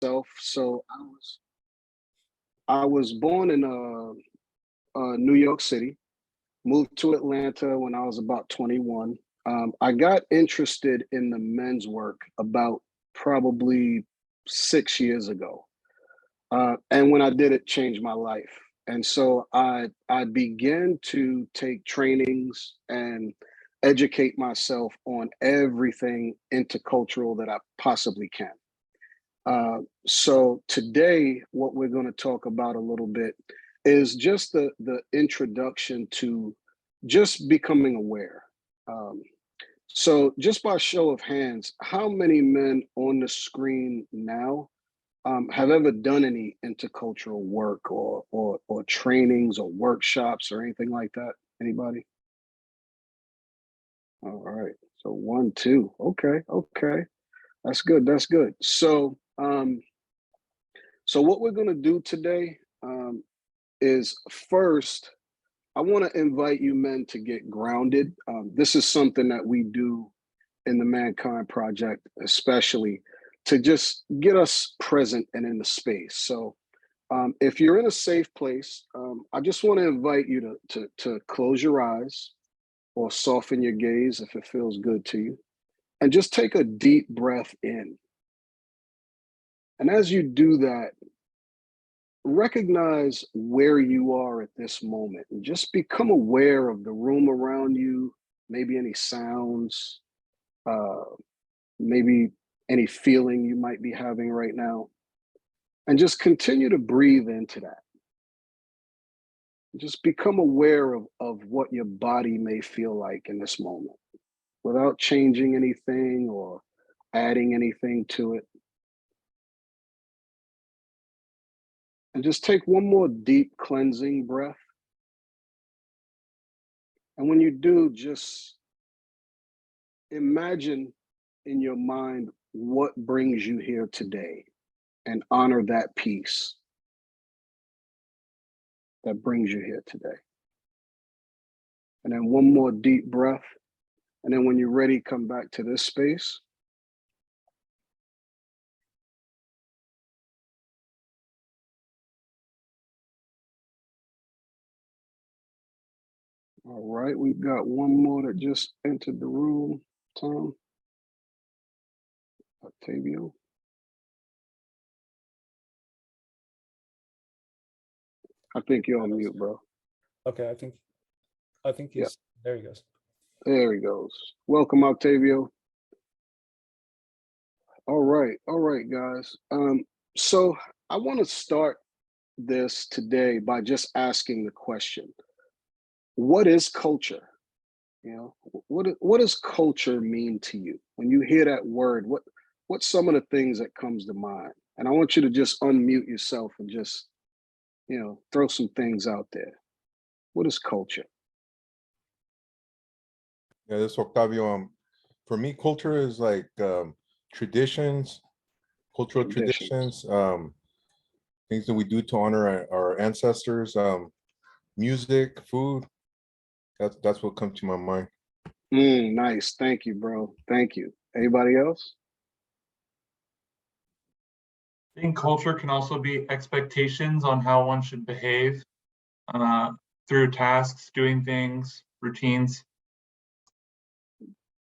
So I was born in New York City, moved to Atlanta when I was about 21. I got interested in the men's work about probably 6 years ago. And when I did, it changed my life. And so I began to take trainings and educate myself on everything intercultural that I possibly can. So today, what we're going to talk about a little bit is just the introduction to just becoming aware. Um, so just by show of hands, how many men on the screen now have ever done any intercultural work or trainings or workshops or anything like that? Anybody? All right. So one, two. Okay, okay. That's good. That's good. So what we're going to do today is first, I want to invite you men to get grounded. This is something that we do in the Mankind Project, especially to just get us present and in the space. So if you're in a safe place, I just want to invite you to close your eyes or soften your gaze if it feels good to you, and just take a deep breath in. And as you do that, recognize where you are at this moment and just become aware of the room around you, maybe any sounds, uh, maybe any feeling you might be having right now, and just continue to breathe into that. Just become aware of what your body may feel like in this moment without changing anything or adding anything to it. And just take one more deep cleansing breath. And when you do, just imagine in your mind what brings you here today and honor that peace that brings you here today. And then one more deep breath. And then when you're ready, come back to this space. All right, we've got one more that just entered the room. Tom, Octavio. I think you're on mute, bro. Okay, I think he's there. He goes. There he goes. Welcome, Octavio. All right, guys. So I want to start this today by just asking the question: what is culture? You know, what does culture mean to you? When you hear that word, what's some of the things that comes to mind? And I want you to just unmute yourself and just, throw some things out there. What is culture? Yeah, this is Octavio. For me, culture is like traditions, cultural traditions, things that we do to honor our ancestors, music, food. That's what comes to my mind. Nice. Thank you, bro. Thank you. Anybody else? I think culture can also be expectations on how one should behave through tasks, doing things, routines.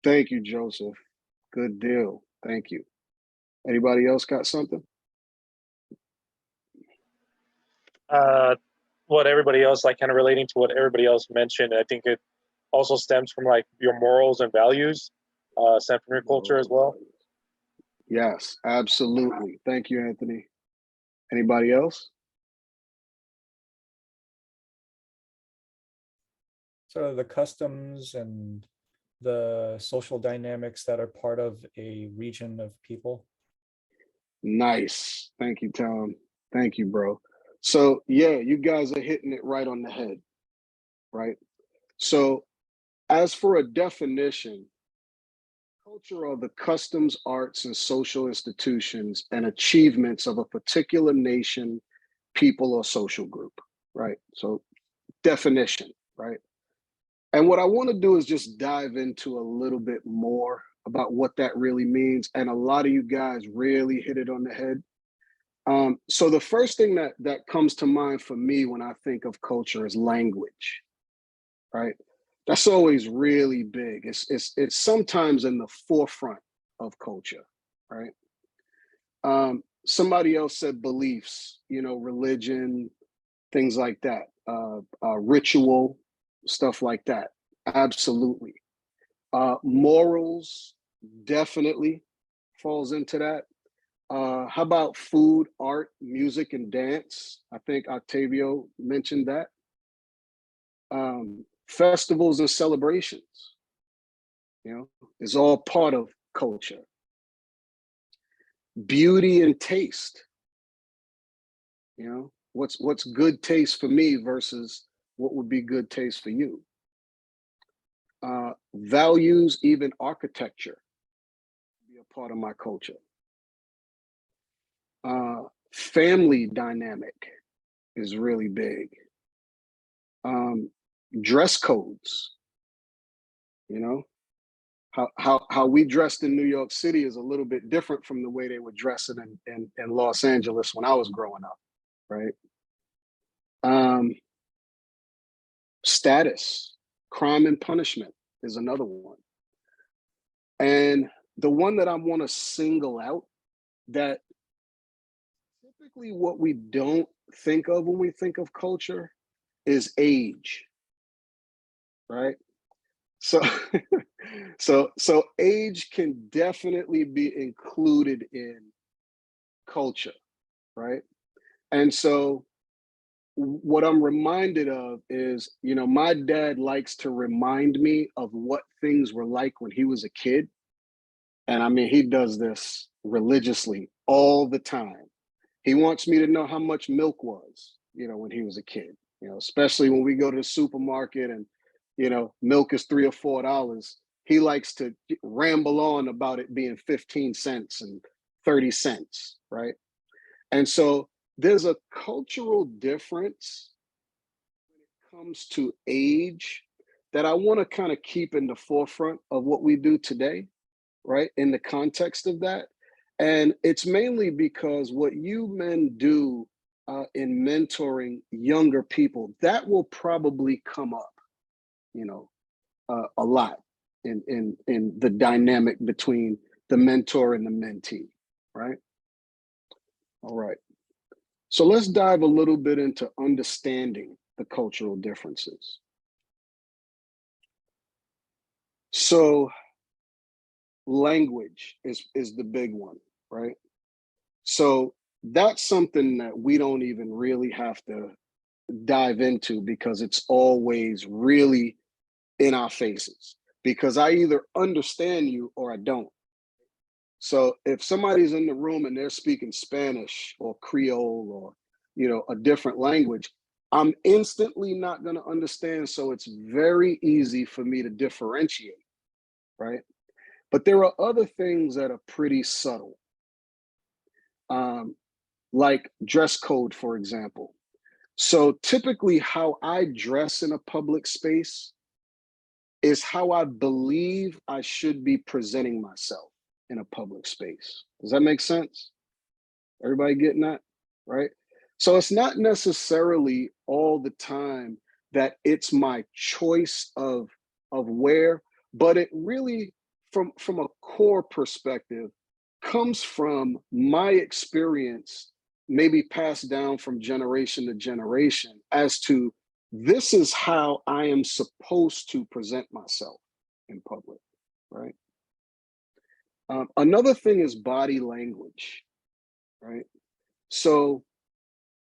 Thank you, Joseph. Good deal. Thank you. Anybody else got something? What everybody else, like kind of relating to what everybody else mentioned, I think it also stems from like your morals and values, stem from your culture as well. Yes, absolutely. Thank you, Anthony. Anybody else? So the customs and the social dynamics that are part of a region of people. Nice. Thank you, Tom. Thank you, bro. So yeah, you guys are hitting it right on the head, right? So as for a definition, culture are the customs, arts, and social institutions and achievements of a particular nation, people, or social group, right? So definition, right? And what I want to do is just dive into a little bit more about what that really means. And a lot of you guys really hit it on the head. So the first thing that comes to mind for me when I think of culture is language, right? That's always really big. It's sometimes in the forefront of culture, right? Somebody else said beliefs, religion, things like that, ritual, stuff like that. Absolutely. Morals definitely falls into that. How about food, art, music, and dance? I think Octavio mentioned that. Festivals and celebrations, is all part of culture. Beauty and taste, what's good taste for me versus what would be good taste for you. Values, even architecture, be a part of my culture. Family dynamic is really big. Dress codes, how we dressed in New York City is a little bit different from the way they were dressing in Los Angeles when I was growing up, right? Status, crime and punishment is another one. And the one that I want to single out, that typically what we don't think of when we think of culture is age, right? So, so age can definitely be included in culture, right? And so what I'm reminded of is, my dad likes to remind me of what things were like when he was a kid. And I mean, he does this religiously all the time. He wants me to know how much milk was, when he was a kid, especially when we go to the supermarket and, milk is $3 or $4. He likes to ramble on about it being 15 cents and 30 cents, right? And so there's a cultural difference when it comes to age that I want to kind of keep in the forefront of what we do today, right? In the context of that. And it's mainly because what you men do in mentoring younger people, that will probably come up, a lot in the dynamic between the mentor and the mentee, right? All right. So let's dive a little bit into understanding the cultural differences. So language is the big one, right? So that's something that we don't even really have to dive into because it's always really in our faces, because I either understand you or I don't. So if somebody's in the room and they're speaking Spanish or Creole or, a different language, I'm instantly not going to understand. So it's very easy for me to differentiate, right? But there are other things that are pretty subtle, like dress code, for example. So typically how I dress in a public space is how I believe I should be presenting myself in a public space. Does that make sense? Everybody getting that, right? So it's not necessarily all the time that it's my choice of where, but it really, from a core perspective, comes from my experience, maybe passed down from generation to generation, as to this is how I am supposed to present myself in public, right? Another thing is body language, right? So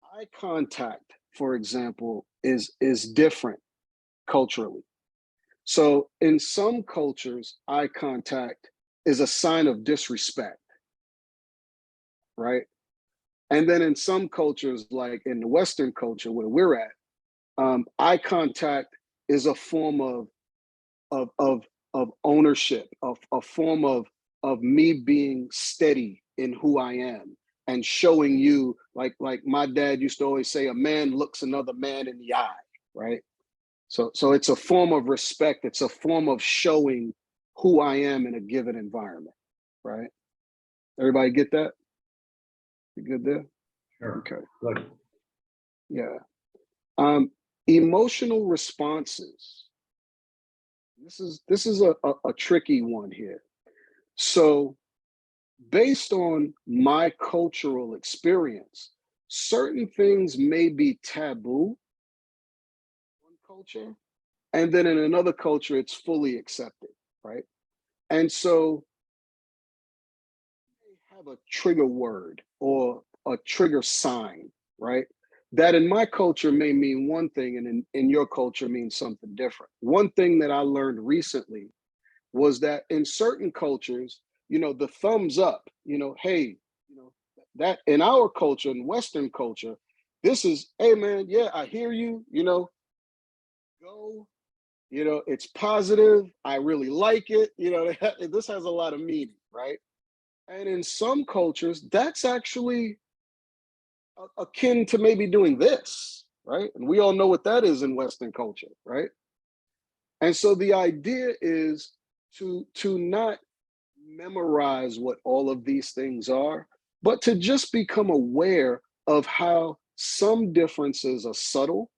eye contact, for example, is different culturally. So in some cultures, eye contact is a sign of disrespect, right? And then in some cultures, like in the Western culture where we're at, eye contact is a form of ownership, of a form of me being steady in who I am and showing you, like my dad used to always say, a man looks another man in the eye, right? So it's a form of respect. It's a form of showing who I am in a given environment, right? Everybody get that? You good there? Sure. Okay. Good. Yeah. Emotional responses. This is a tricky one here. So based on my cultural experience, certain things may be taboo in one culture, and then in another culture, it's fully accepted, right? And so they have a trigger word or a trigger sign, right? That in my culture may mean one thing and in your culture means something different. One thing that I learned recently was that in certain cultures, the thumbs up, hey, that in our culture, in Western culture, this is, hey man, yeah, I hear you, go, it's positive. I really like it. This has a lot of meaning, right? And in some cultures, that's actually akin to maybe doing this, right? And we all know what that is in Western culture, right? And so the idea is to not memorize what all of these things are, but to just become aware of how some differences are subtle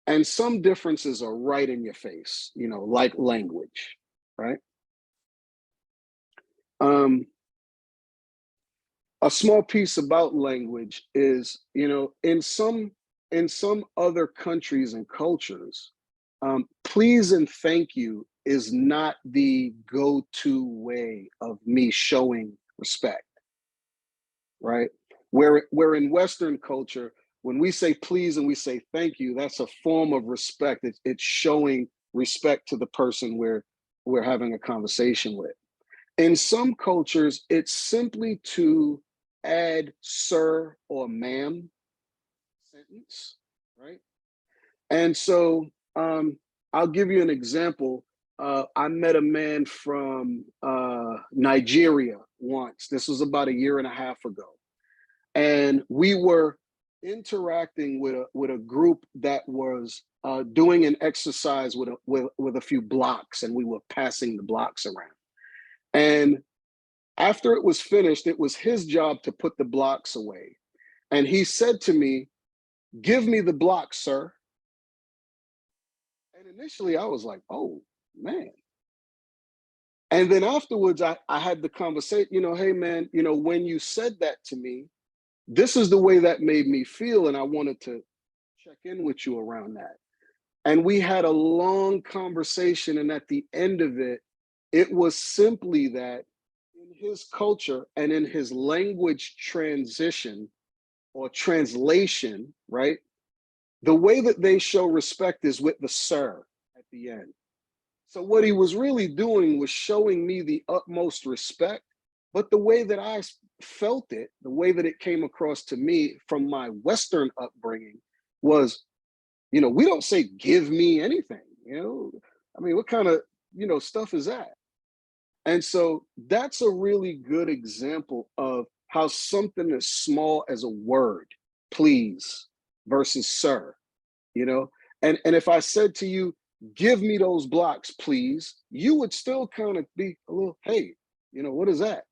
and some differences are right in your face, like language, right? A small piece about language is, in some other countries and cultures, please and thank you is not the go-to way of me showing respect, right? Where in Western culture, when we say please and we say thank you, that's a form of respect. It's showing respect to the person we're having a conversation with. In some cultures, it's simply to add sir or ma'am sentence, right? And so I'll give you an example. I met a man from Nigeria once. This was about a year and a half ago. And we were interacting with a group that was doing an exercise with a few blocks, and we were passing the blocks around. And after it was finished, it was his job to put the blocks away. And he said to me, "Give me the blocks, sir." And initially I was like, oh man. And then afterwards I had the conversation, hey man, when you said that to me, this is the way that made me feel. And I wanted to check in with you around that. And we had a long conversation. And at the end of it, it was simply that in his culture and in his language transition or translation, right? The way that they show respect is with the sir at the end. So what he was really doing was showing me the utmost respect, but the way that I felt it, the way that it came across to me from my Western upbringing was, we don't say give me anything, I mean, what kind of, stuff is that? And so that's a really good example of how something as small as a word, please, versus sir, and if I said to you, give me those blocks, please, you would still kind of be a little, hey, what is that?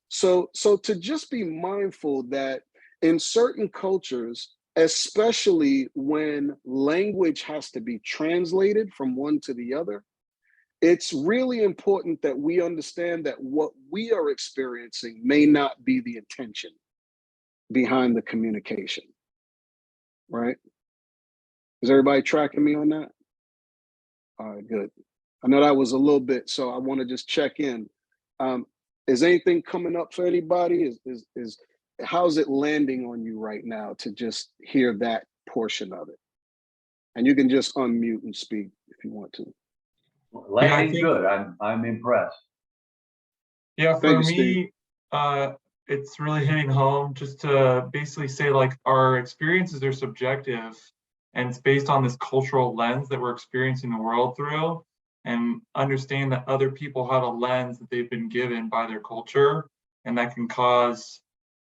So to just be mindful that in certain cultures, especially when language has to be translated from one to the other, it's really important that we understand that what we are experiencing may not be the intention behind the communication, right? Is everybody tracking me on that? All right, good. I know that was a little bit, so I want to just check in. Is anything coming up for anybody? Is how's it landing on you right now to just hear that portion of it? And you can just unmute and speak if you want to. Landing think- good. I'm impressed. Yeah, Thank for you, Steve. me, it's really hitting home just to basically say like our experiences are subjective and it's based on this cultural lens that we're experiencing the world through, and understand that other people have a lens that they've been given by their culture, and that can cause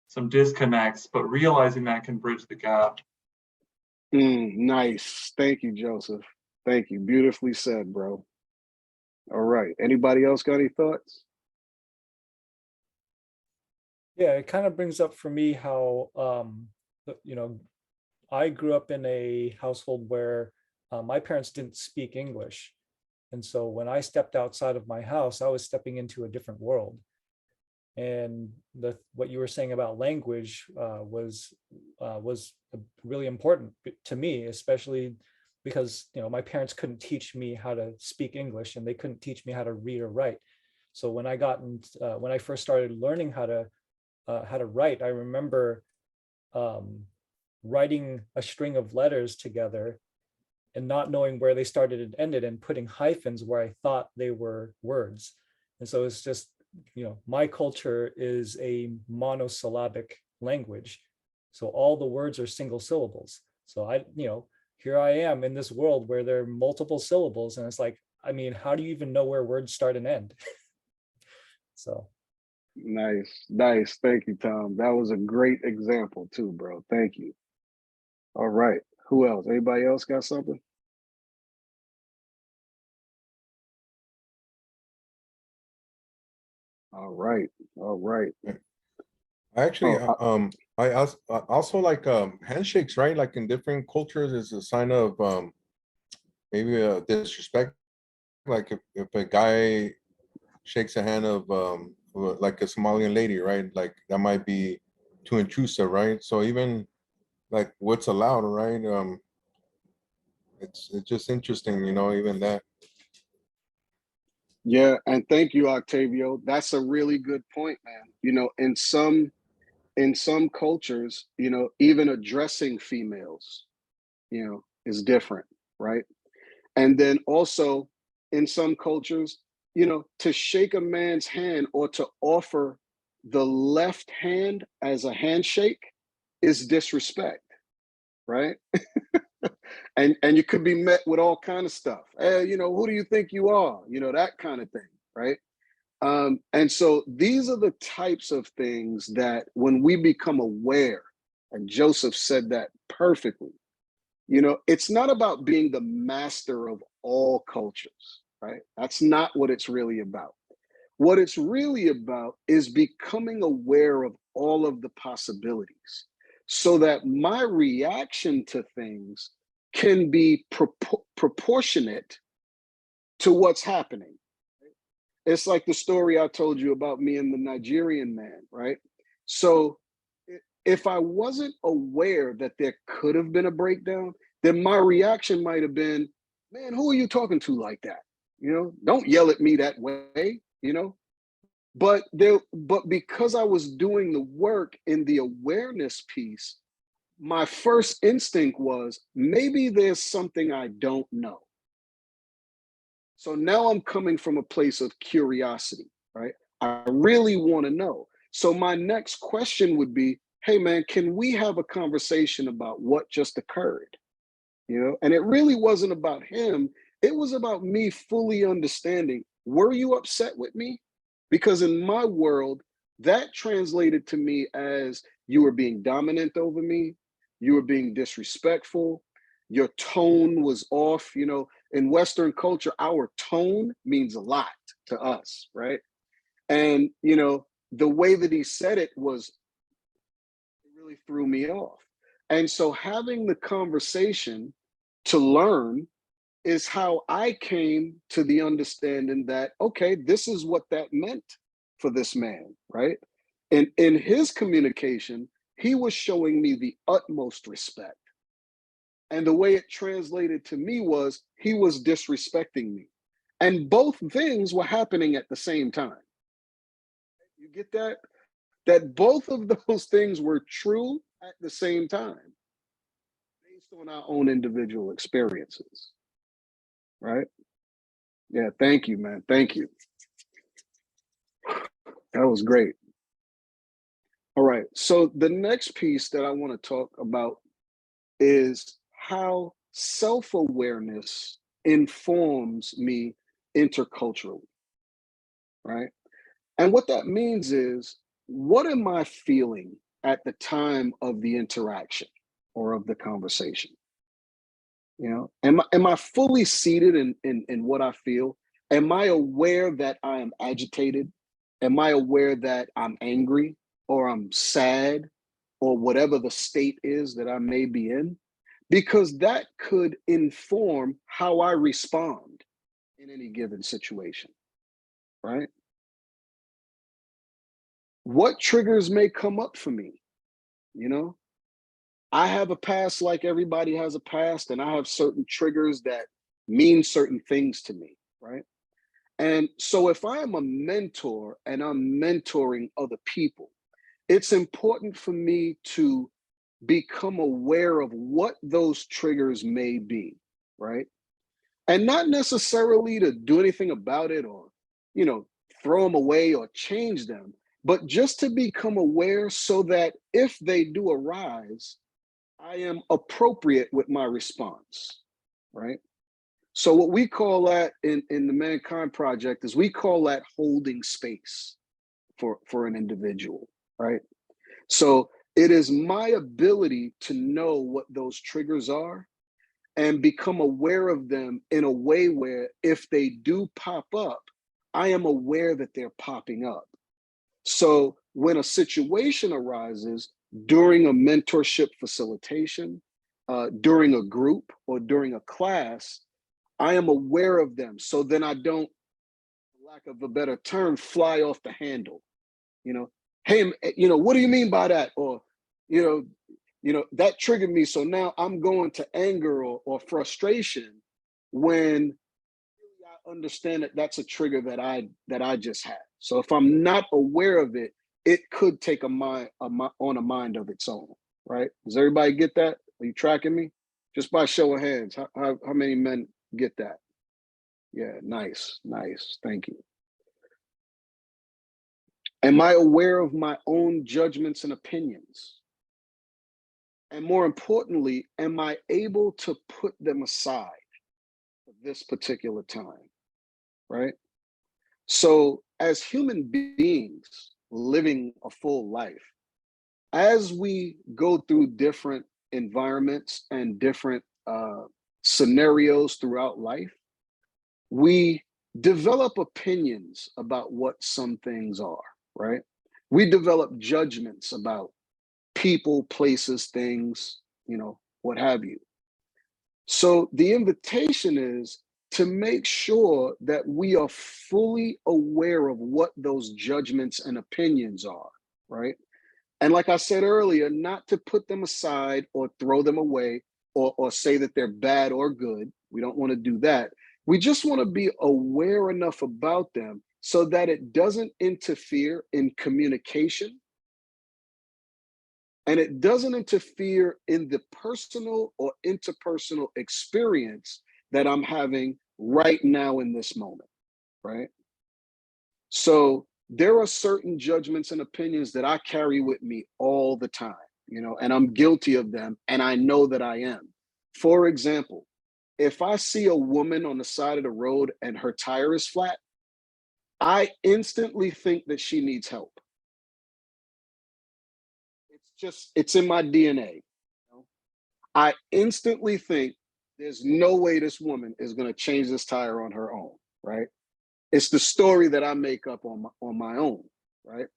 some disconnects, but realizing that can bridge the gap. Nice. Thank you, Joseph. Thank you. Beautifully said, bro. All right. Anybody else got any thoughts? Yeah, it kind of brings up for me how, I grew up in a household where my parents didn't speak English. And so when I stepped outside of my house, I was stepping into a different world. And what you were saying about language was really important to me, especially because my parents couldn't teach me how to speak English, and they couldn't teach me how to read or write. So when I first started learning how to write, I remember um, writing a string of letters together and not knowing where they started and ended, and putting hyphens where I thought they were words. And so it's just, my culture is a monosyllabic language. So all the words are single syllables. So here I am in this world where there are multiple syllables. And it's like, I mean, how do you even know where words start and end? So. Nice, nice. Thank you, Tom. That was a great example too, bro. Thank you. All right. Who else? Anybody else got something? All right. All right. I actually, Oh, I also like handshakes, right? Like in different cultures, is a sign of maybe a disrespect. Like if a guy shakes the hand of like a Somalian lady, right? Like that might be too intrusive, right? So even like what's allowed, right? It's just interesting, even that. yeah. And thank you, Octavio. That's a really good point, man. In some cultures, even addressing females, is different, right? And then also in some cultures, to shake a man's hand or to offer the left hand as a handshake is disrespect, right? And you could be met with all kind of stuff. Hey, who do you think you are? That kind of thing, right? And so these are the types of things that when we become aware, and Joseph said that perfectly, it's not about being the master of all cultures, right? That's not what it's really about. What it's really about is becoming aware of all of the possibilities so that my reaction to things can be proportionate to what's happening. It's like the story I told you about me and the Nigerian man, right? So if I wasn't aware that there could have been a breakdown, then my reaction might have been, man, who are you talking to like that? Don't yell at me that way. But because I was doing the work in the awareness piece, my first instinct was maybe there's something I don't know. So now I'm coming from a place of curiosity, right? I really want to know. So my next question would be, hey man, can we have a conversation about what just occurred? And it really wasn't about him. It was about me fully understanding, were you upset with me? Because in my world, that translated to me as you were being dominant over me, you were being disrespectful, your tone was off. In Western culture, our tone means a lot to us, right? And the way that he said it really threw me off. And so having the conversation to learn is how I came to the understanding that, okay, this is what that meant for this man, right? And in his communication, he was showing me the utmost respect. And the way it translated to me was he was disrespecting me. And both things were happening at the same time. You get that? That both of those things were true at the same time, based on our own individual experiences, right? Yeah, thank you, man. Thank you. That was great. All right. So the next piece that I want to talk about is how self-awareness informs me interculturally, right? And what that means is, what am I feeling at the time of the interaction or of the conversation? Am I fully seated in what I feel? Am I aware that I am agitated? Am I aware that I'm angry? or I'm sad or whatever the state is that I may be in, because that could inform how I respond in any given situation, right? What triggers may come up for me, you know? I have a past like everybody has a past, and I have certain triggers that mean certain things to me, right? And so if I am a mentor and I'm mentoring other people, it's important for me to become aware of what those triggers may be, right? And not necessarily to do anything about it or, you know, throw them away or change them, but just to become aware so that if they do arise, I am appropriate with my response, right? So what we call that in the Mankind Project is we call that holding space for an individual, right? So it is my ability to know what those triggers are and become aware of them in a way where if they do pop up, I am aware that they're popping up. So when a situation arises during a mentorship facilitation, during a group or during a class, I am aware of them. So then I don't, for lack of a better term, fly off the handle. You know, hey, you know, what do you mean by that? Or, you know, that triggered me. So now I'm going to anger or frustration when I understand that that's a trigger that I just had. So if I'm not aware of it, it could take on a mind of its own, right? Does everybody get that? Are you tracking me? Just by show of hands, how many men get that? Yeah, nice, nice. Thank you. Am I aware of my own judgments and opinions? And more importantly, am I able to put them aside at this particular time, right? So as human beings living a full life, as we go through different environments and different scenarios throughout life, we develop opinions about what some things are, right? We develop judgments about people, places, things, you know, what have you. So the invitation is to make sure that we are fully aware of what those judgments and opinions are, right? And like I said earlier, not to put them aside or throw them away or say that they're bad or good. We don't want to do that. We just want to be aware enough about them so that it doesn't interfere in communication and it doesn't interfere in the personal or interpersonal experience that I'm having right now in this moment, right? So there are certain judgments and opinions that I carry with me all the time, you know, and I'm guilty of them, and I know that I am. For example, if I see a woman on the side of the road and her tire is flat, I instantly think that she needs help. It's in my DNA. You know? I instantly think there's no way this woman is going to change this tire on her own, right? It's the story that I make up on my own, right?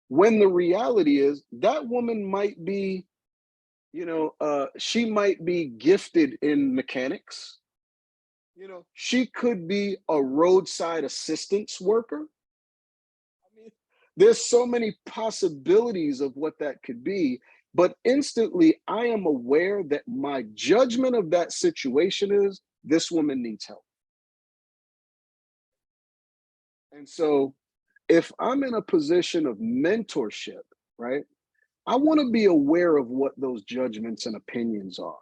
When the reality is that woman might be, you know, she might be gifted in mechanics. You know, she could be a roadside assistance worker. I mean, there's so many possibilities of what that could be, but instantly I am aware that my judgment of that situation is this woman needs help. And so if I'm in a position of mentorship, right, I want to be aware of what those judgments and opinions are.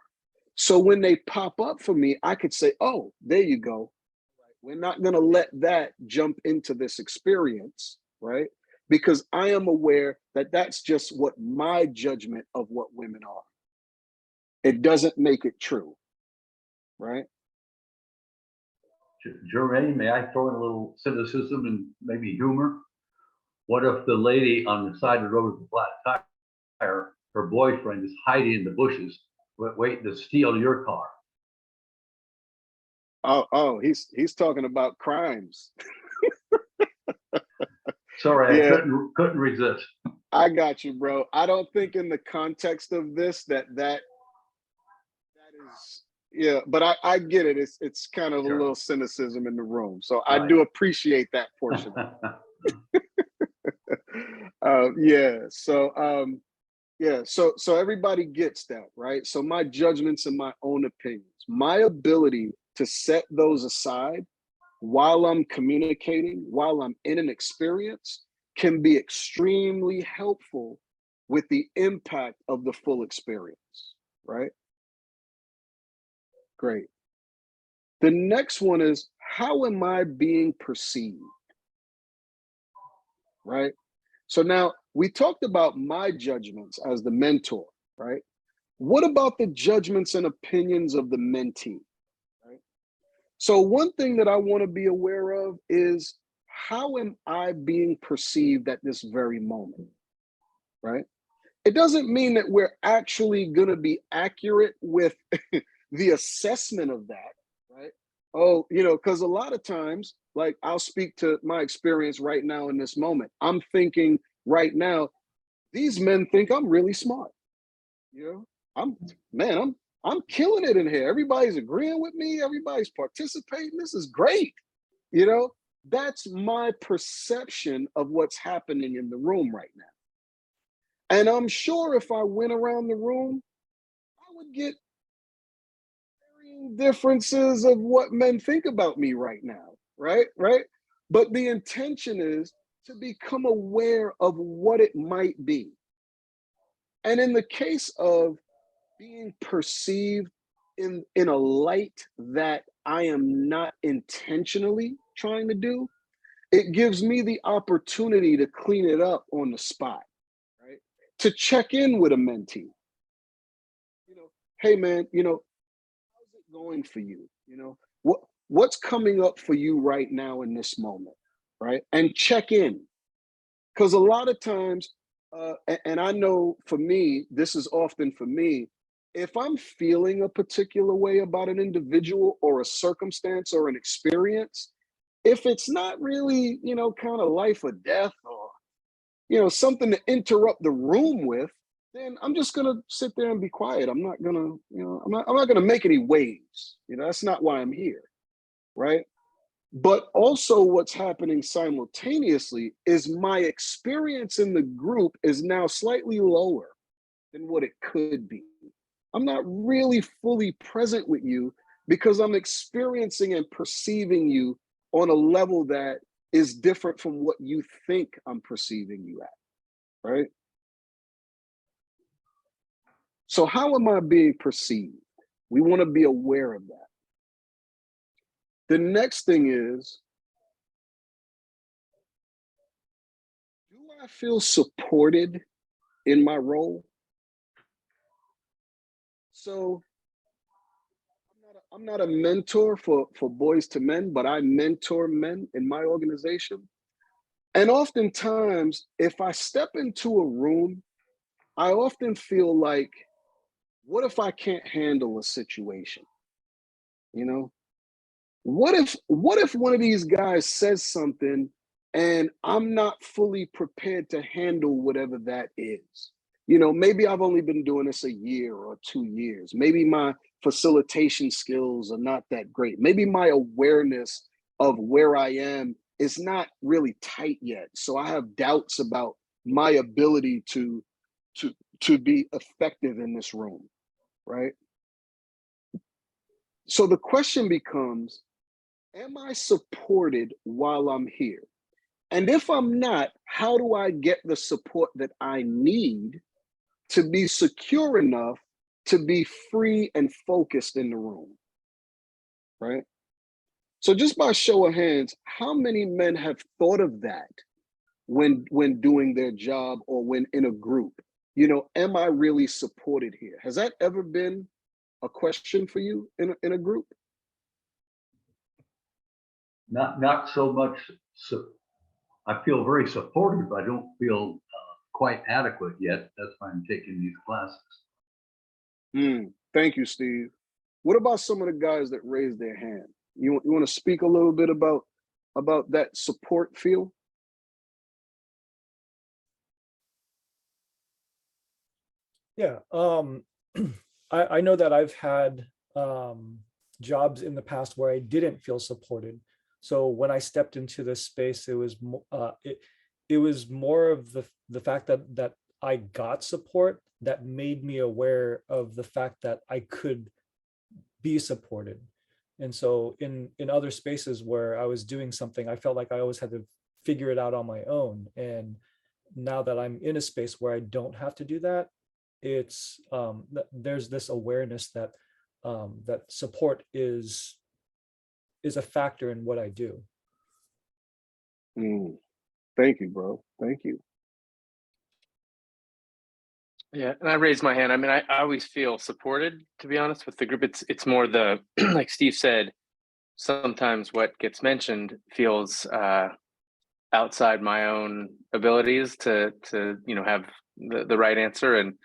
So when they pop up for me, I could say, oh, there you go. We're not going to let that jump into this experience, right? Because I am aware that that's just what my judgment of what women are. It doesn't make it true, right? Jermaine, may I throw in a little cynicism and maybe humor? What if the lady on the side of the road with the flat tire, her boyfriend is hiding in the bushes, waiting to steal your car? Oh, he's talking about crimes. Sorry, I Yeah. couldn't resist. I got you, bro. I don't think in the context of this that is, yeah, but I get it. It's kind of a Sure. little cynicism in the room. So I Right. do appreciate that portion. So everybody gets that, right? So my judgments and my own opinions, my ability to set those aside while I'm communicating, while I'm in an experience, can be extremely helpful with the impact of the full experience, right? Great. The next one is, how am I being perceived? Right? So now we talked about my judgments as the mentor, right? What about the judgments and opinions of the mentee? Right? So one thing that I want to be aware of is, how am I being perceived at this very moment? Right? It doesn't mean that we're actually going to be accurate with the assessment of that, right? Oh, because a lot of times, like, I'll speak to my experience right now in this moment. I'm thinking right now, these men think I'm really smart. I'm man, I'm killing it in here. Everybody's agreeing with me, everybody's participating. This is great. You know, that's my perception of what's happening in the room right now. And I'm sure if I went around the room, I would get varying differences of what men think about me right now, right? Right. But the intention is to become aware of what it might be. And in the case of being perceived in a light that I am not intentionally trying to do, it gives me the opportunity to clean it up on the spot, right? To check in with a mentee. Hey man, how's it going for you? What's coming up for you right now in this moment, right? And check in. Because a lot of times, and I know for me, this is often for me, if I'm feeling a particular way about an individual or a circumstance or an experience, if it's not really, kind of life or death, or, something to interrupt the room with, then I'm just gonna sit there and be quiet. I'm not gonna, I'm not gonna make any waves. That's not why I'm here, right? But also what's happening simultaneously is my experience in the group is now slightly lower than what it could be. I'm not really fully present with you because I'm experiencing and perceiving you on a level that is different from what you think I'm perceiving you at, right? So how am I being perceived? We want to be aware of that. The next thing is, do I feel supported in my role? So I'm not a mentor for boys to men, but I mentor men in my organization. And oftentimes, if I step into a room, I often feel like, what if I can't handle a situation? What if one of these guys says something and I'm not fully prepared to handle whatever that is? Maybe I've only been doing this a year or 2 years. Maybe my facilitation skills are not that great. Maybe my awareness of where I am is not really tight yet. So I have doubts about my ability to be effective in this room, right? So the question becomes, am I supported while I'm here? And if I'm not, how do I get the support that I need to be secure enough to be free and focused in the room, right? So just by show of hands, how many men have thought of that when doing their job or when in a group? Am I really supported here? Has that ever been a question for you in a group? Not so much. I feel very supported, but I don't feel quite adequate yet. That's why I'm taking these classes. Thank you, Steve. What about some of the guys that raised their hand? You want to speak a little bit about that support feel? Yeah, I know that I've had jobs in the past where I didn't feel supported. So when I stepped into this space, it was more of the fact that I got support that made me aware of the fact that I could be supported. And so in other spaces where I was doing something, I felt like I always had to figure it out on my own. And now that I'm in a space where I don't have to do that, it's there's this awareness that that support is a factor in what I do. Mm. Thank you, bro. Thank you. Yeah, and I raised my hand. I mean, I always feel supported, to be honest, with the group. It's more the like Steve said, sometimes what gets mentioned feels outside my own abilities to have the right answer, and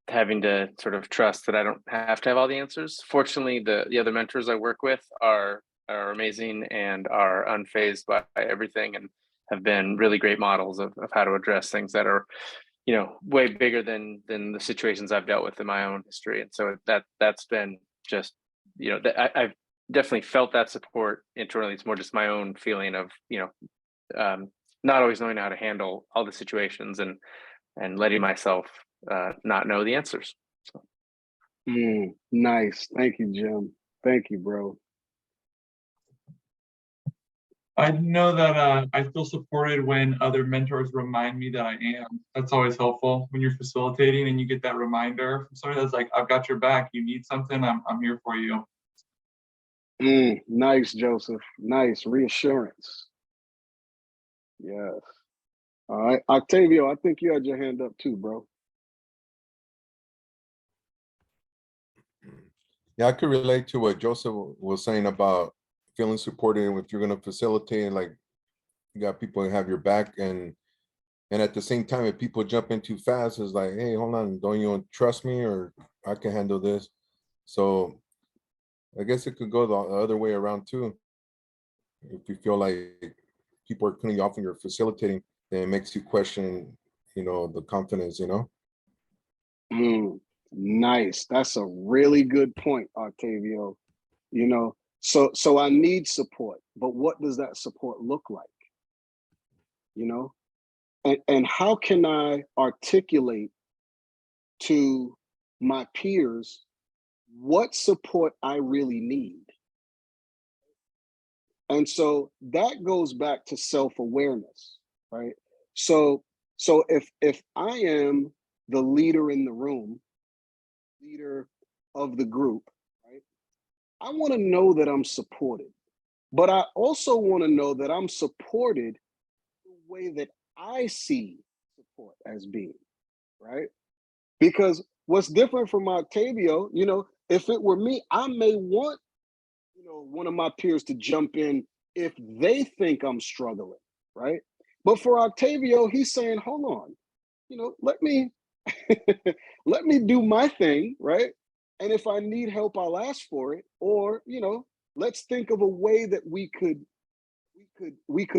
having to sort of trust that I don't have to have all the answers. Fortunately, the other mentors I work with are amazing and are unfazed by everything, and have been really great models of how to address things that are way bigger than the situations I've dealt with in my own history. And so that's been just I've definitely felt that support internally. It's more just my own feeling of not always knowing how to handle all the situations, and letting myself not know the answers. So. Nice. Thank you, Jim. Thank you, bro. I know that I feel supported when other mentors remind me that I am. That's always helpful when you're facilitating and you get that reminder from somebody that's like, I've got your back. You need something, I'm here for you. Nice, Joseph. Nice reassurance. Yes. All right, Octavio, I think you had your hand up too, bro. Yeah, I could relate to what Joseph was saying about feeling supported if you're going to facilitate, like you got people who have your back, and at the same time, if people jump in too fast, it's like, hey, hold on, don't you trust me, or I can handle this? So I guess it could go the other way around too. If you feel like people are cutting you off and you're facilitating, then it makes you question, the confidence, Nice. That's a really good point, Octavio. So I need support, but what does that support look like? And how can I articulate to my peers what support I really need? And so that goes back to self-awareness, right? So if I am the leader in the room, leader of the group, right? I want to know that I'm supported, but I also want to know that I'm supported the way that I see support as being, right? Because what's different from Octavio, if it were me, I may want, one of my peers to jump in if they think I'm struggling, right? But for Octavio, he's saying, hold on, let me let me do my thing, right? And if I need help, I'll ask for it. Or, let's think of a way that we could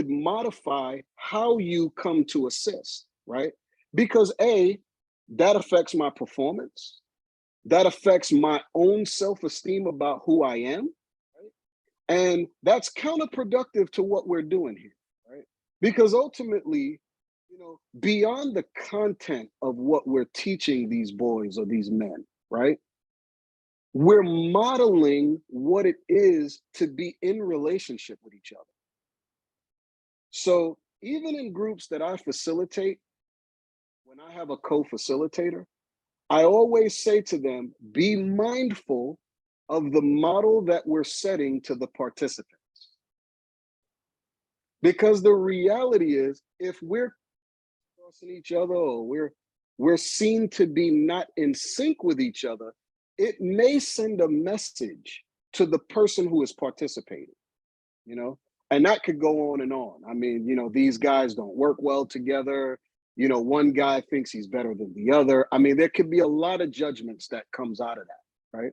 modify how you come to assist, right? Because that affects my performance. That affects my own self-esteem about who I am. Right? And that's counterproductive to what we're doing here, right? Because ultimately, beyond the content of what we're teaching these boys or these men, right? We're modeling what it is to be in relationship with each other. So even in groups that I facilitate, when I have a co-facilitator, I always say to them, be mindful of the model that we're setting to the participants. Because the reality is, if we're crossing each other, or we're seen to be not in sync with each other, it may send a message to the person who is participating, and that could go on and on. I mean, these guys don't work well together. One guy thinks he's better than the other. I mean, there could be a lot of judgments that comes out of that, right?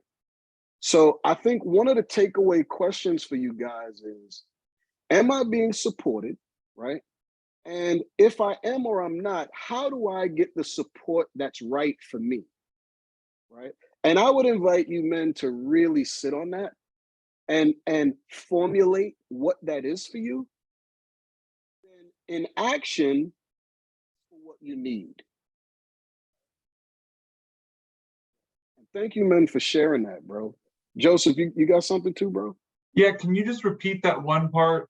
So I think one of the takeaway questions for you guys is, am I being supported, right? And if I am or I'm not, how do I get the support that's right for me? Right. And I would invite you men to really sit on that and formulate what that is for you. In action for what you need. Thank you, men, for sharing that, bro. Joseph, you got something too, bro? Yeah, can you just repeat that one part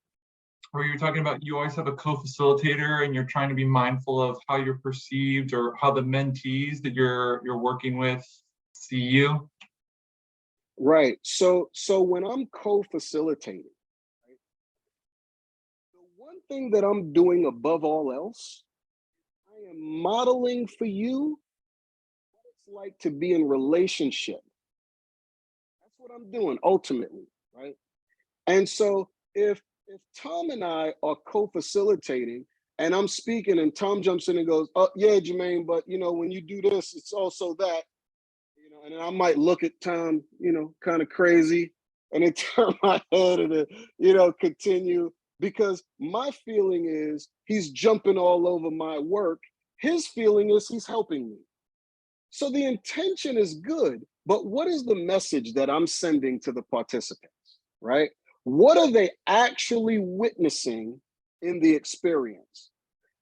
where you're talking about you always have a co-facilitator and you're trying to be mindful of how you're perceived or how the mentees that you're working with see you? Right. So when I'm co-facilitating, right, the one thing that I'm doing above all else, I am modeling for you what it's like to be in relationship. That's what I'm doing ultimately, right? And so if Tom and I are co-facilitating and I'm speaking and Tom jumps in and goes, "Oh yeah, Jermaine, but you know, when you do this, it's also that," you know, and then I might look at Tom, you know, kind of crazy, and then turn my head and then, you know, continue because my feeling is he's jumping all over my work. His feeling is he's helping me. So the intention is good, but what is the message that I'm sending to the participants, right? What are they actually witnessing in the experience?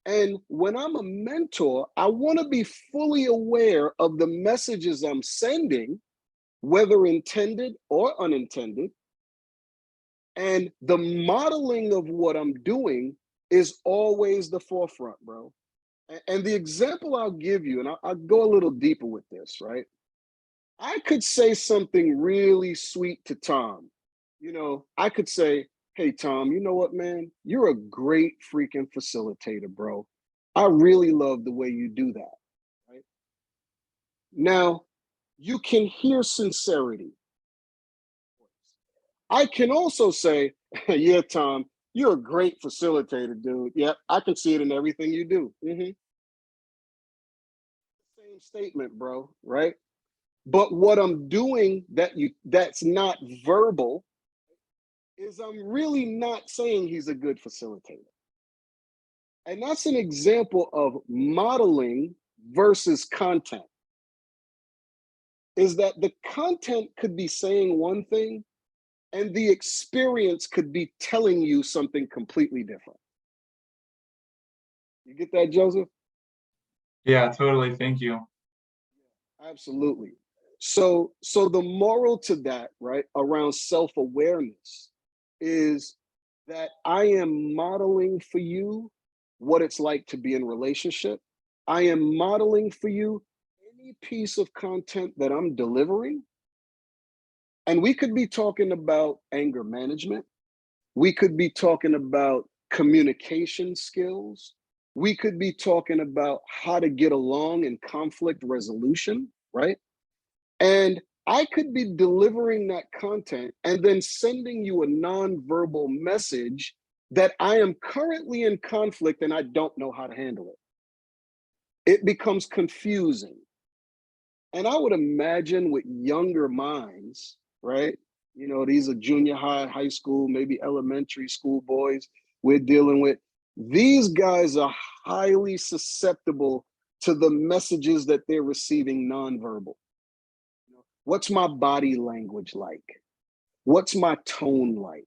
And when I'm a mentor, I want to be fully aware of the messages I'm sending, whether intended or unintended. And the modeling of what I'm doing is always the forefront, bro. And the example I'll give you, and I'll go a little deeper with this, right? I could say something really sweet to Tom. You know, I could say, "Hey, Tom, you know what, man? You're a great freaking facilitator, bro. I really love the way you do that." Right? Now, you can hear sincerity. I can also say, "Yeah, Tom, you're a great facilitator, dude. Yep, I can see it in everything you do." Same statement, bro, right? But what I'm doing that's not verbal is I'm really not saying he's a good facilitator. And that's an example of modeling versus content. Is that the content could be saying one thing and the experience could be telling you something completely different. You get that, Joseph? Yeah, totally. Thank you. Absolutely. So the moral to that, right, around self-awareness is that I am modeling for you what it's like to be in relationship. I am modeling for you any piece of content that I'm delivering. And we could be talking about anger management. We could be talking about communication skills. We could be talking about how to get along in conflict resolution, right? And I could be delivering that content and then sending you a nonverbal message that I am currently in conflict and I don't know how to handle it. It becomes confusing. And I would imagine with younger minds, right? You know, these are junior high, high school, maybe elementary school boys we're dealing with. These guys are highly susceptible to the messages that they're receiving nonverbal. What's my body language like? What's my tone like?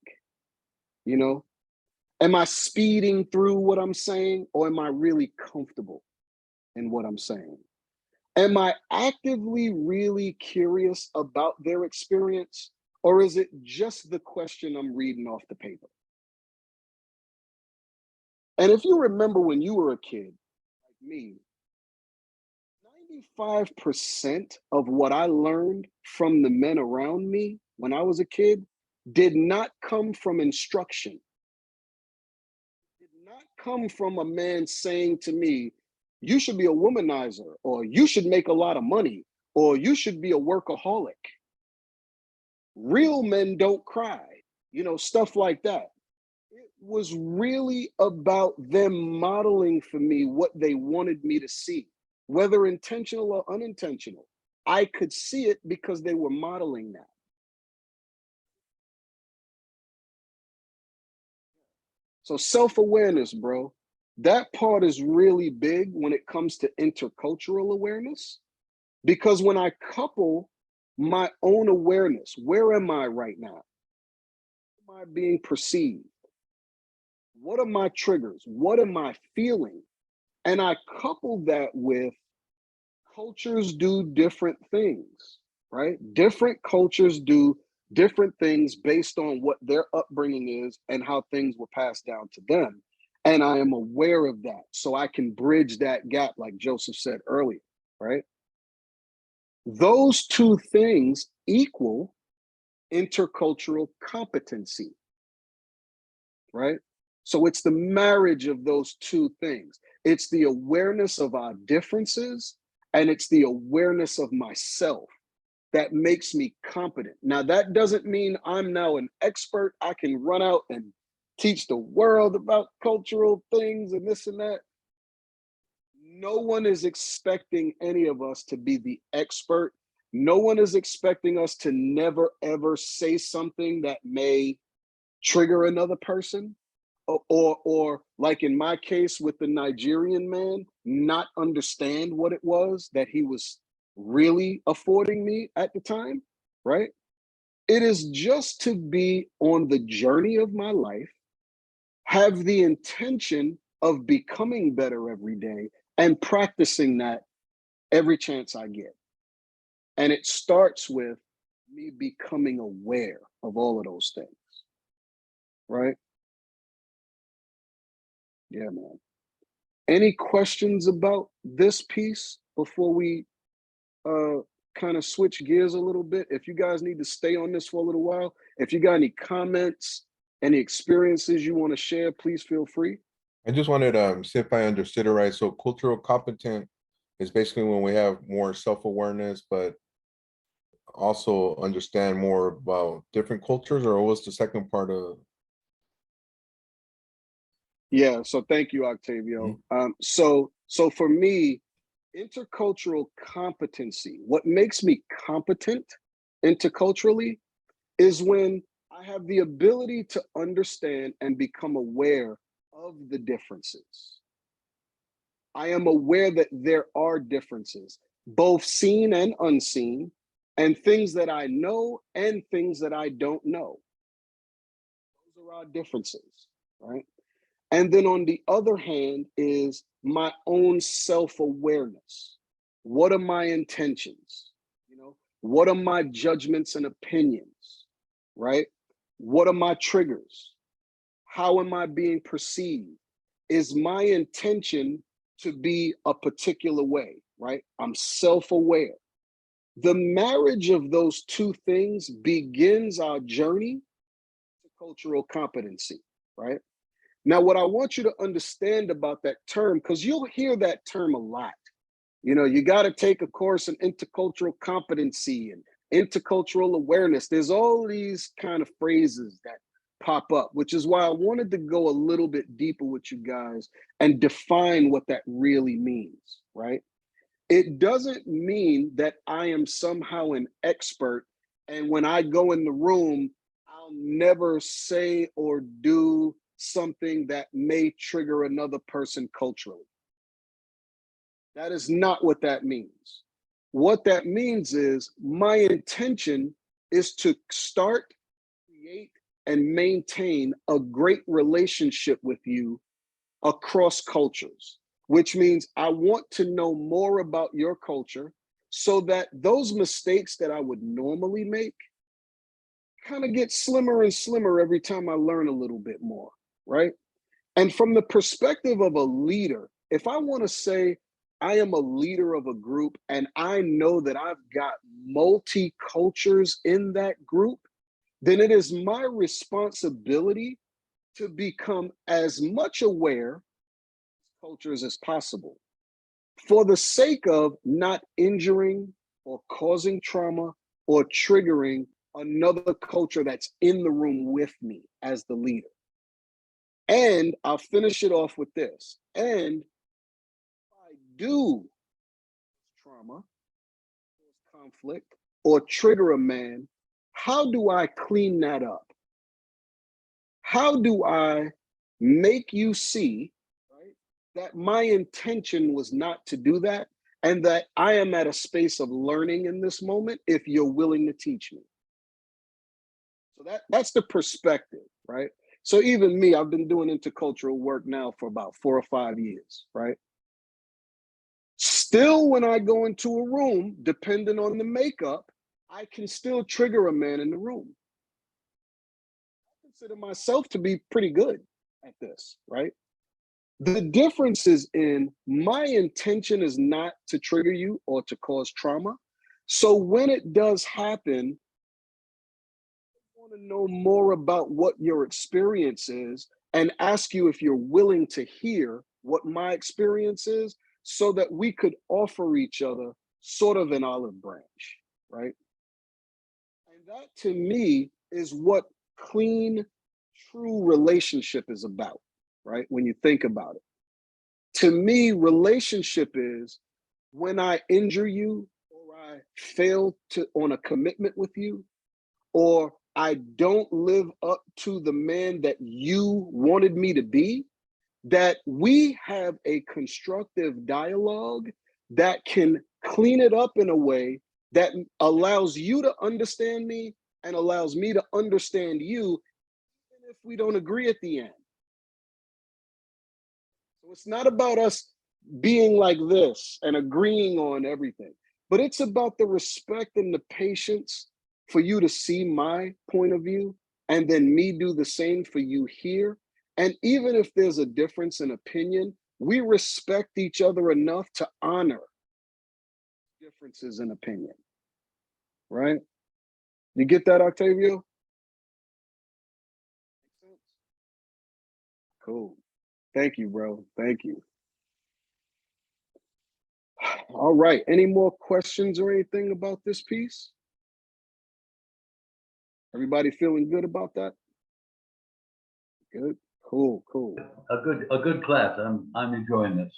You know, am I speeding through what I'm saying or am I really comfortable in what I'm saying? Am I actively really curious about their experience or is it just the question I'm reading off the paper? And if you remember when you were a kid, like me, 95% of what I learned from the men around me when I was a kid did not come from instruction. Did not come from a man saying to me, "You should be a womanizer," or "You should make a lot of money," or "You should be a workaholic." Real men don't cry, you know, stuff like that. It was really about them modeling for me what they wanted me to see, whether intentional or unintentional. I could see it because they were modeling that. So self-awareness, bro. that part is really big when it comes to intercultural awareness, because when I couple my own awareness, where am I right now? How am I being perceived? What are my triggers? What am I feeling? And I couple that with cultures do different things, right? Different cultures do different things based on what their upbringing is and how things were passed down to them. And I am aware of that. So I can bridge that gap, like Joseph said earlier, right? Those two things equal intercultural competency, right? So it's the marriage of those two things. It's the awareness of our differences, and it's the awareness of myself that makes me competent. Now, that doesn't mean I'm now an expert. I can run out and teach the world about cultural things and this and that. No one is expecting any of us to be the expert. No one is expecting us to never, ever say something that may trigger another person. Or like in my case with the Nigerian man, not understand what it was that he was really affording me at the time, right? It is just to be on the journey of my life, have the intention of becoming better every day and practicing that every chance I get. And it starts with me becoming aware of all of those things, right? Yeah, man. Any questions about this piece before we kind of switch gears a little bit? If you guys need to stay on this for a little while, if you got any comments, any experiences you want to share, please feel free. I just wanted to see if I understood it right. So cultural competent is basically when we have more self-awareness, but also understand more about different cultures, or what was the second part of? Yeah, so thank you, Octavio. So for me, intercultural competency, what makes me competent interculturally is when I have the ability to understand and become aware of the differences. I am aware that there are differences, both seen and unseen, and things that I know and things that I don't know. Those are our differences, right? And then on the other hand is my own self-awareness. What are my intentions? You know, what are my judgments and opinions, right? What are my triggers? How am I being perceived? Is my intention to be a particular way, right? I'm self-aware. The marriage of those two things begins our journey to cultural competency, right? Now, what I want you to understand about that term, because you'll hear that term a lot. You know, you got to take a course in intercultural competency and intercultural awareness. There's all these kind of phrases that pop up, which is why I wanted to go a little bit deeper with you guys and define what that really means, right? It doesn't mean that I am somehow an expert, and when I go in the room, I'll never say or do something that may trigger another person culturally. That is not what that means. What that means is my intention is to start, create, and maintain a great relationship with you across cultures, which means I want to know more about your culture so that those mistakes that I would normally make kind of get slimmer and slimmer every time I learn a little bit more, right? And from the perspective of a leader, if I want to say I am a leader of a group and I know that I've got multi-cultures in that group, then it is my responsibility to become as much aware of cultures as possible for the sake of not injuring or causing trauma or triggering another culture that's in the room with me as the leader. And I'll finish it off with this. And if I do trauma, conflict, or trigger a man, how do I clean that up? How do I make you see, right, that my intention was not to do that, and that I am at a space of learning in this moment if you're willing to teach me. So that's the perspective, right? So even me, I've been doing intercultural work now for about 4 or 5 years, right? Still, when I go into a room, depending on the makeup, I can still trigger a man in the room. I consider myself to be pretty good at this, right? The difference is in my intention is not to trigger you or to cause trauma. So when it does happen, I want to know more about what your experience is and ask you if you're willing to hear what my experience is so that we could offer each other sort of an olive branch, right? And that to me is what clean, true relationship is about, right? When you think about it. To me, relationship is when I injure you or I fail to on a commitment with you, or I don't live up to the man that you wanted me to be, that we have a constructive dialogue that can clean it up in a way that allows you to understand me and allows me to understand you, even if we don't agree at the end. So it's not about us being like this and agreeing on everything, but it's about the respect and the patience for you to see my point of view and then me do the same for you here. And even if there's a difference in opinion, we respect each other enough to honor differences in opinion, right? You get that, Octavio? Cool. Thank you, bro. Thank you. All right. Any more questions or anything about this piece? Everybody feeling good about that? Good. Cool. Cool. A good class. I'm enjoying this.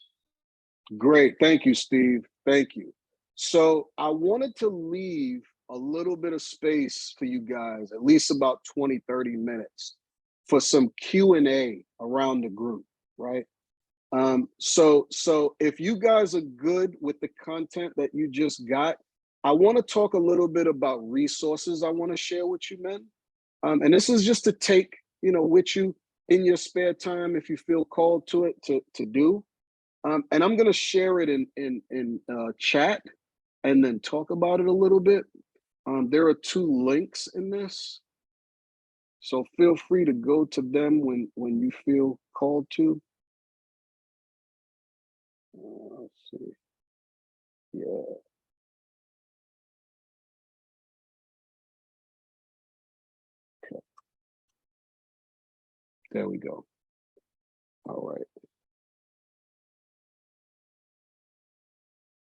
Great. Thank you, Steve. Thank you. So I wanted to leave a little bit of space for you guys, at least about 20, 30 minutes for some Q&A around the group, right? So if you guys are good with the content that you just got, I want to talk a little bit about resources I want to share with you, men. And this is just to take, with you in your spare time if you feel called to it to do. And I'm gonna share it in chat and then talk about it a little bit. There are 2 links in this, so feel free to go to them when you feel called to. Let's see. Yeah. Okay. There we go. All right.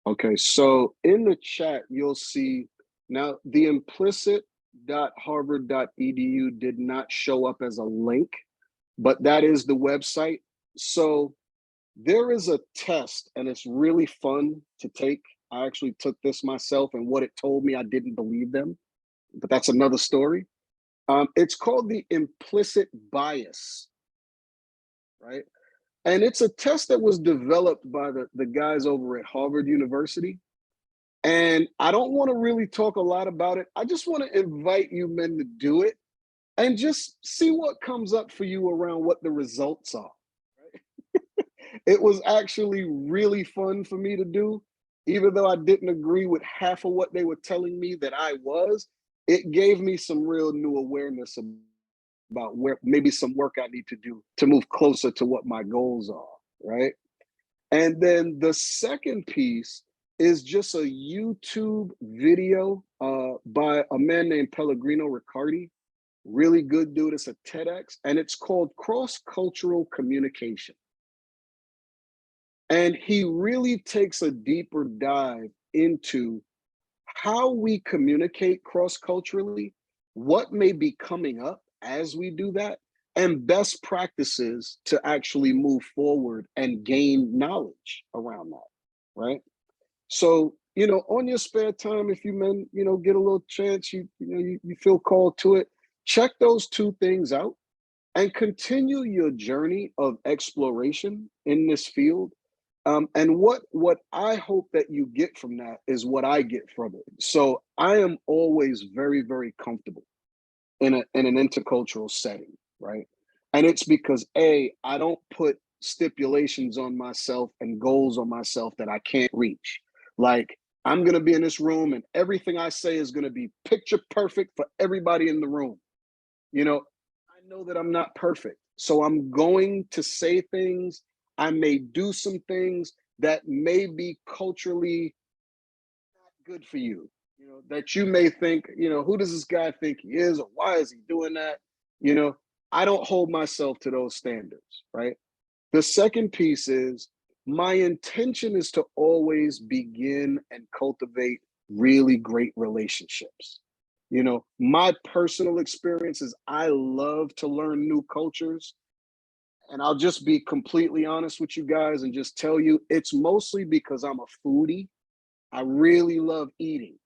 Okay, so in the chat, you'll see now the implicit.harvard.edu did not show up as a link, but that is the website. So there is a test and it's really fun to take. I actually took this myself, and what it told me, I didn't believe them, but that's another story. It's called the implicit bias, right? And it's a test that was developed by the guys over at Harvard University. And I don't want to really talk a lot about it. I just want to invite you men to do it and just see what comes up for you around what the results are. Right? It was actually really fun for me to do, even though I didn't agree with half of what they were telling me that I was. It gave me some real new awareness about where maybe some work I need to do to move closer to what my goals are, right? And then the second piece is just a YouTube video by a man named Pellegrino Riccardi. Really good dude. It's a TEDx, and it's called Cross-Cultural Communication. And he really takes a deeper dive into how we communicate cross-culturally, what may be coming up as we do that, and best practices to actually move forward and gain knowledge around that, right? So, on your spare time, if you men, get a little chance, you feel called to it, check those 2 things out. and continue your journey of exploration in this field. And what I hope that you get from that is what I get from it. So I am always very, very comfortable in an intercultural setting, right? And it's because I don't put stipulations on myself and goals on myself that I can't reach. Like, I'm gonna be in this room and everything I say is gonna be picture perfect for everybody in the room. You know, I know that I'm not perfect. So I'm going to say things, I may do some things that may be culturally not good for you. You know, that you may think, who does this guy think he is, or why is he doing that? You know, I don't hold myself to those standards, right? The second piece is my intention is to always begin and cultivate really great relationships. My personal experience is I love to learn new cultures. And I'll just be completely honest with you guys and just tell you it's mostly because I'm a foodie. I really love eating.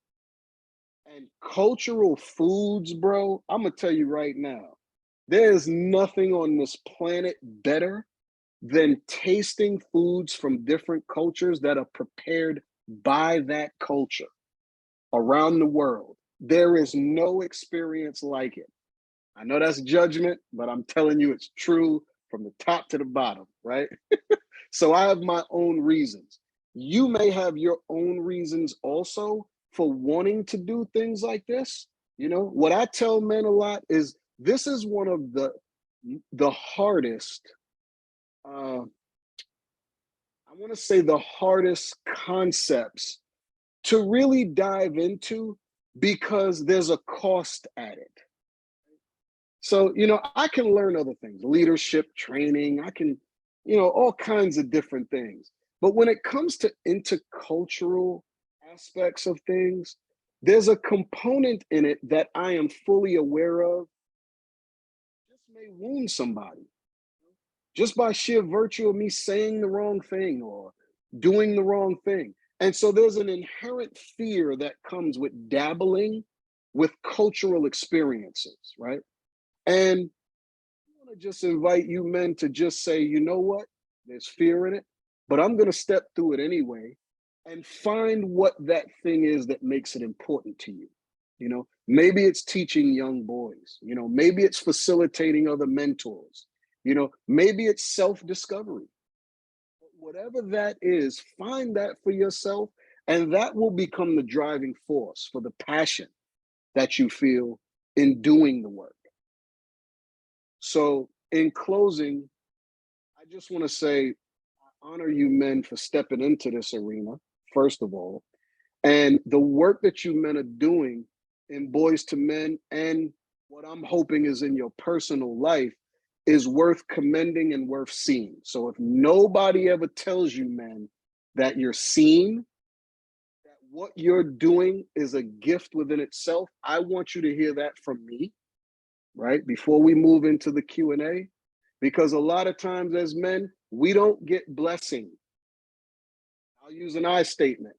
And cultural foods, bro, I'm going to tell you right now, there's nothing on this planet better than tasting foods from different cultures that are prepared by that culture around the world. There is no experience like it. I know that's judgment, but I'm telling you it's true from the top to the bottom, right? So I have my own reasons. You may have your own reasons also for wanting to do things like this. What I tell men a lot is this is one of the hardest, I want to say the hardest concepts to really dive into because there's a cost at it. So, I can learn other things, leadership training, I can, all kinds of different things. But when it comes to intercultural aspects of things, there's a component in it that I am fully aware of. This may wound somebody just by sheer virtue of me saying the wrong thing or doing the wrong thing. And so there's an inherent fear that comes with dabbling with cultural experiences, right? And I want to just invite you men to just say, you know what? There's fear in it, but I'm going to step through it anyway and find what that thing is that makes it important to you. Maybe it's teaching young boys, maybe it's facilitating other mentors, maybe it's self-discovery. Whatever that is, find that for yourself, and that will become the driving force for the passion that you feel in doing the work. So in closing, I just want to say, I honor you men for stepping into this arena, first of all, and the work that you men are doing in Boys to Men and what I'm hoping is in your personal life is worth commending and worth seeing. So if nobody ever tells you, men, that you're seen, that what you're doing is a gift within itself, I want you to hear that from me, right? Before we move into the Q&A, because a lot of times as men, we don't get blessing. I'll use an I statement.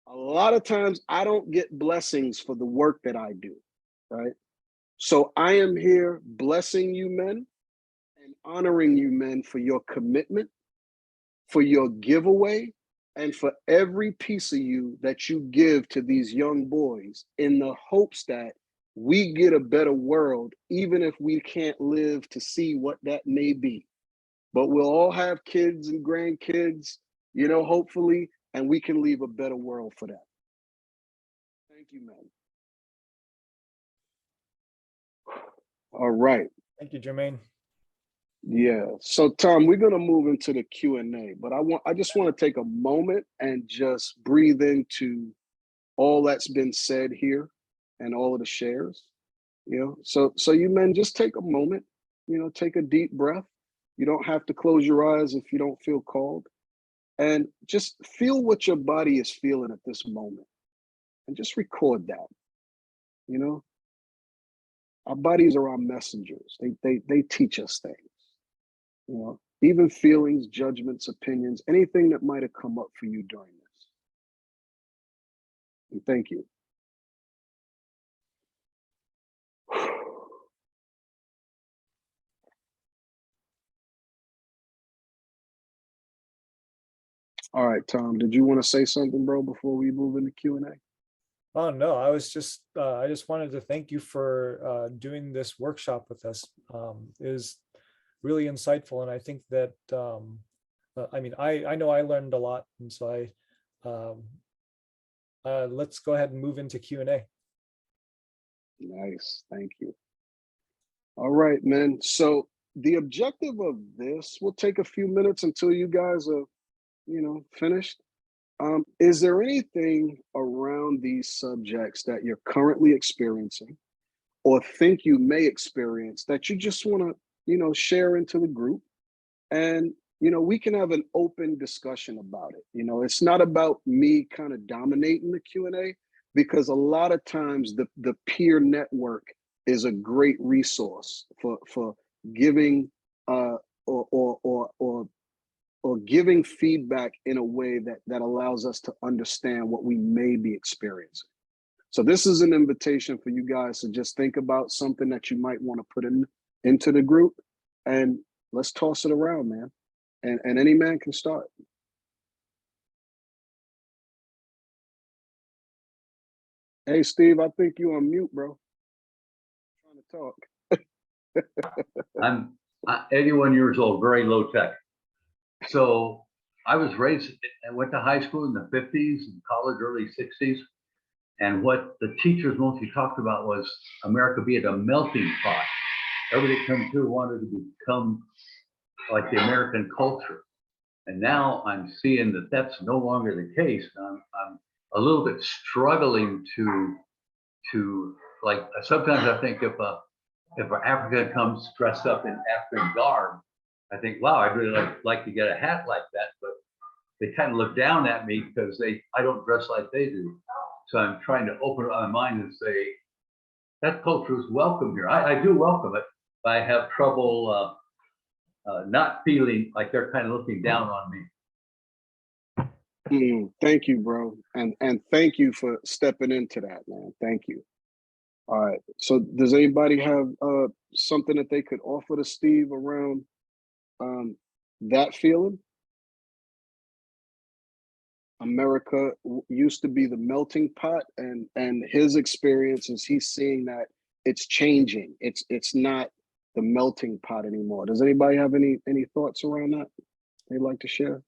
A lot of times I don't get blessings for the work that I do, right? So I am here blessing you men and honoring you men for your commitment, for your giveaway, and for every piece of you that you give to these young boys in the hopes that we get a better world, even if we can't live to see what that may be. But we'll all have kids and grandkids, hopefully, and we can leave a better world for that. Thank you, man. All right. Thank you, Jermaine. Yeah. So Tom, we're gonna move into the Q&A, but I just want to take a moment and just breathe into all that's been said here and all of the shares. So you men just take a moment, take a deep breath. You don't have to close your eyes if you don't feel called. And just feel what your body is feeling at this moment. And just record that. Our bodies are our messengers. They teach us things. Even feelings, judgments, opinions, anything that might have come up for you during this. And thank you. All right, Tom, did you want to say something, bro, before we move into Q&A? Oh, no, I just wanted to thank you for doing this workshop with us. It was really insightful. And I think that, I mean, I know I learned a lot. And so let's go ahead and move into Q&A. Nice, thank you. All right, man. So the objective of this will take a few minutes until you guys are, finished. Is there anything around these subjects that you're currently experiencing or think you may experience that you just want to, share into the group? And, we can have an open discussion about it. It's not about me kind of dominating the Q&A, because a lot of times the peer network is a great resource for giving or giving feedback in a way that allows us to understand what we may be experiencing. So this is an invitation for you guys to just think about something that you might want to put into the group, and let's toss it around, man. And any man can start. Hey, Steve, I think you on mute, bro. Trying to talk. I'm 81 years old, very low tech. So I was raised, I went to high school in the 50s and college early 60s. And what the teachers mostly talked about was America being a melting pot. Everybody come through wanted to become like the American culture. And now I'm seeing that that's no longer the case. I'm a little bit struggling to like, sometimes I think if an African comes dressed up in African garb, I think, wow, I'd really like to get a hat like that, but they kind of look down at me because I don't dress like they do. So I'm trying to open up my mind and say, that culture is welcome here. I do welcome it, but I have trouble not feeling like they're kind of looking down on me. Thank you, bro. And thank you for stepping into that, man. Thank you. All right. So does anybody have something that they could offer to Steve around that feeling? America used to be the melting pot, and his experiences, he's seeing that it's changing. It's not the melting pot anymore. Does anybody have any thoughts around that they'd like to share?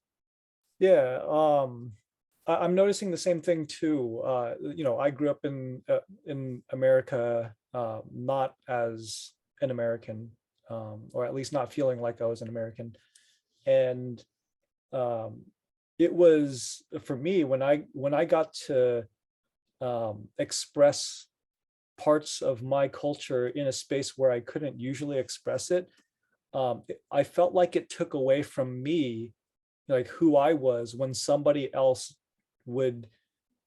Yeah, I'm noticing the same thing too. I grew up in America, not as an American, or at least not feeling like I was an American. And it was, for me, when I got to express parts of my culture in a space where I couldn't usually express it, I felt like it took away from me, like who I was, when somebody else would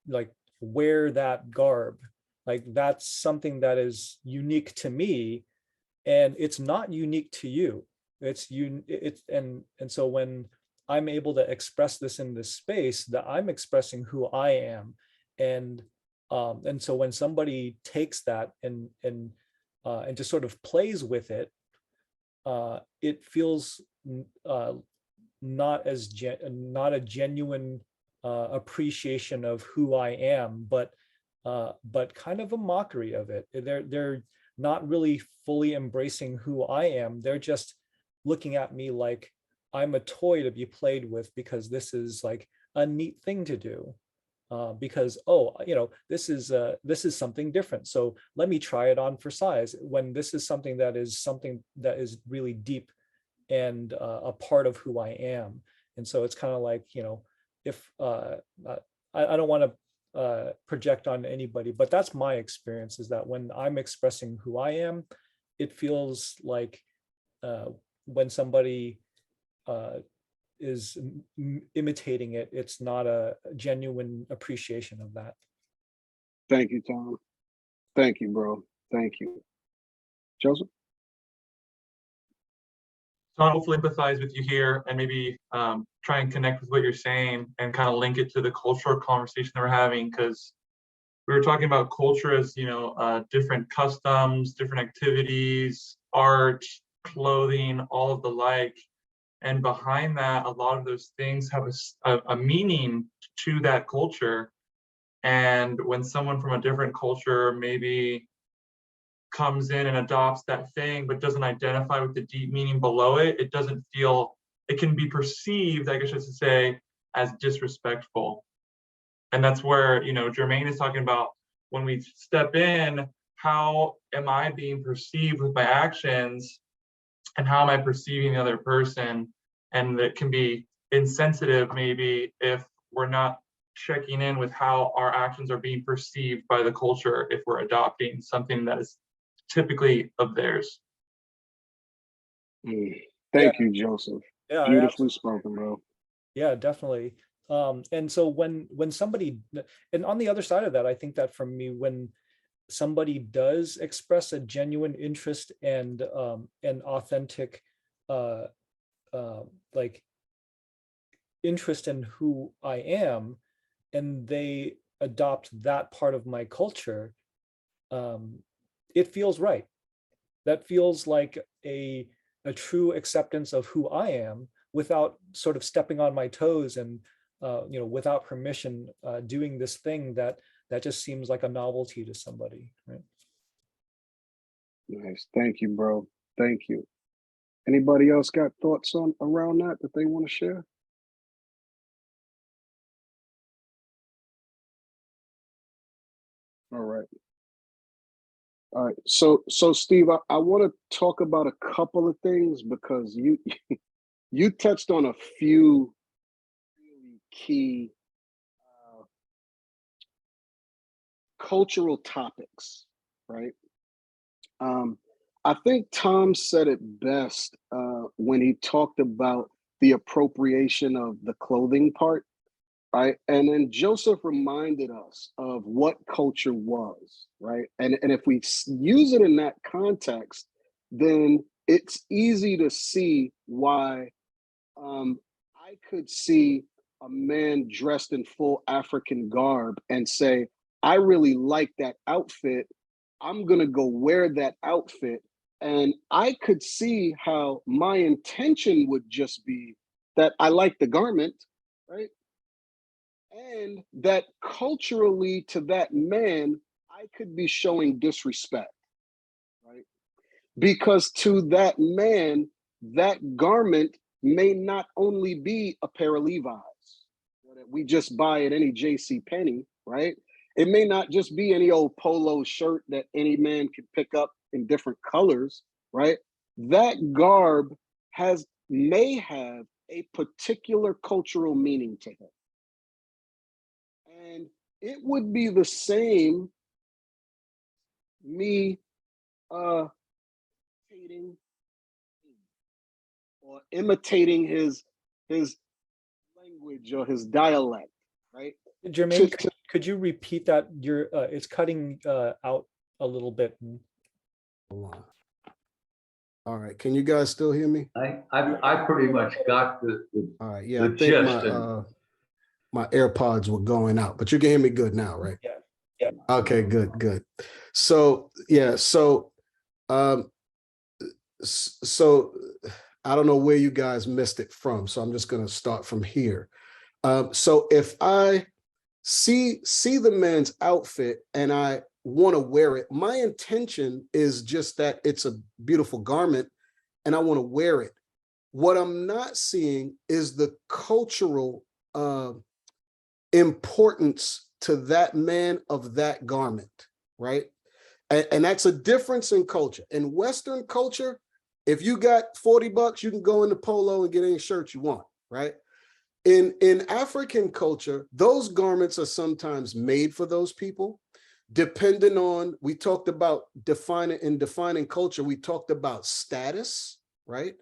like wear that garb. Like that's something that is unique to me, and it's not unique to you. And so when I'm able to express this in this space, that I'm expressing who I am, and so when somebody takes that and just sort of plays with it, it feels not a genuine appreciation of who I am, but kind of a mockery of it. They're not really fully embracing who I am. They're just looking at me like I'm a toy to be played with, because this is like a neat thing to do. Because, this is something different. So let me try it on for size, when this is something that is really deep and a part of who I am. And so it's kind of like, if I don't want to project on anybody, but that's my experience, is that when I'm expressing who I am, it feels like when somebody is imitating it, it's not a genuine appreciation of that. Thank you, Tom. Thank you, bro. Thank you. Joseph? So I'll hopefully empathize with you here and maybe try and connect with what you're saying and kind of link it to the cultural conversation that we're having, because we were talking about culture as, different customs, different activities, art, clothing, all of the like. And behind that, a lot of those things have a meaning to that culture. And when someone from a different culture maybe comes in and adopts that thing, but doesn't identify with the deep meaning below it, it doesn't feel, it can be perceived, I guess I should say, as disrespectful. And that's where, you know, Jermaine is talking about when we step in, how am I being perceived with my actions, and how am I perceiving the other person? And it can be insensitive maybe if we're not checking in with how our actions are being perceived by the culture if we're adopting something that is typically of theirs. Thank you, Joseph. Yeah, Beautifully spoken, bro. yeah, definitely. And so when somebody, and on the other side of that, I think that for me, when somebody does express a genuine interest and an authentic like interest in who I am, and they adopt that part of my culture, it feels right. That feels like a true acceptance of who I am without sort of stepping on my toes and you know, without permission, doing this thing that just seems like a novelty to somebody, right? Nice. Thank you, bro. Thank you. Anybody else got thoughts on around that they want to share? All right. All right. So Steve, I want to talk about a couple of things because you touched on a few really key cultural topics, right? I think Tom said it best when he talked about the appropriation of the clothing part, right? And then Joseph reminded us of what culture was, right? And if we use it in that context, then it's easy to see why I could see a man dressed in full African garb and say, I really like that outfit. I'm going to go wear that outfit. And I could see how my intention would just be that I like the garment, right? And that culturally to that man, I could be showing disrespect, right? Because to that man, that garment may not only be a pair of Levi's that we just buy at any J.C. Penney, right? It may not just be any old polo shirt that any man can pick up in different colors, right? That garb may have a particular cultural meaning to him. And it would be the same me imitating or imitating his language or his dialect, right? Jermaine, could you repeat that? It's cutting out a little bit. Hold on. All right, can you guys still hear me? I pretty much got the All right, yeah, the I think gist my AirPods were going out, but you can hear me good now, right? Yeah. Yeah. Okay, good. So yeah, so so I don't know where you guys missed it from, so I'm just going to start from here. So if I see the man's outfit and I want to wear it, my intention is just that it's a beautiful garment and I want to wear it. What I'm not seeing is the cultural importance to that man of that garment, right? And that's a difference in culture. In Western culture, if you got $40, you can go into Polo and get any shirt you want, right? In African culture, those garments are sometimes made for those people, depending on, we talked about defining culture, we talked about status, right?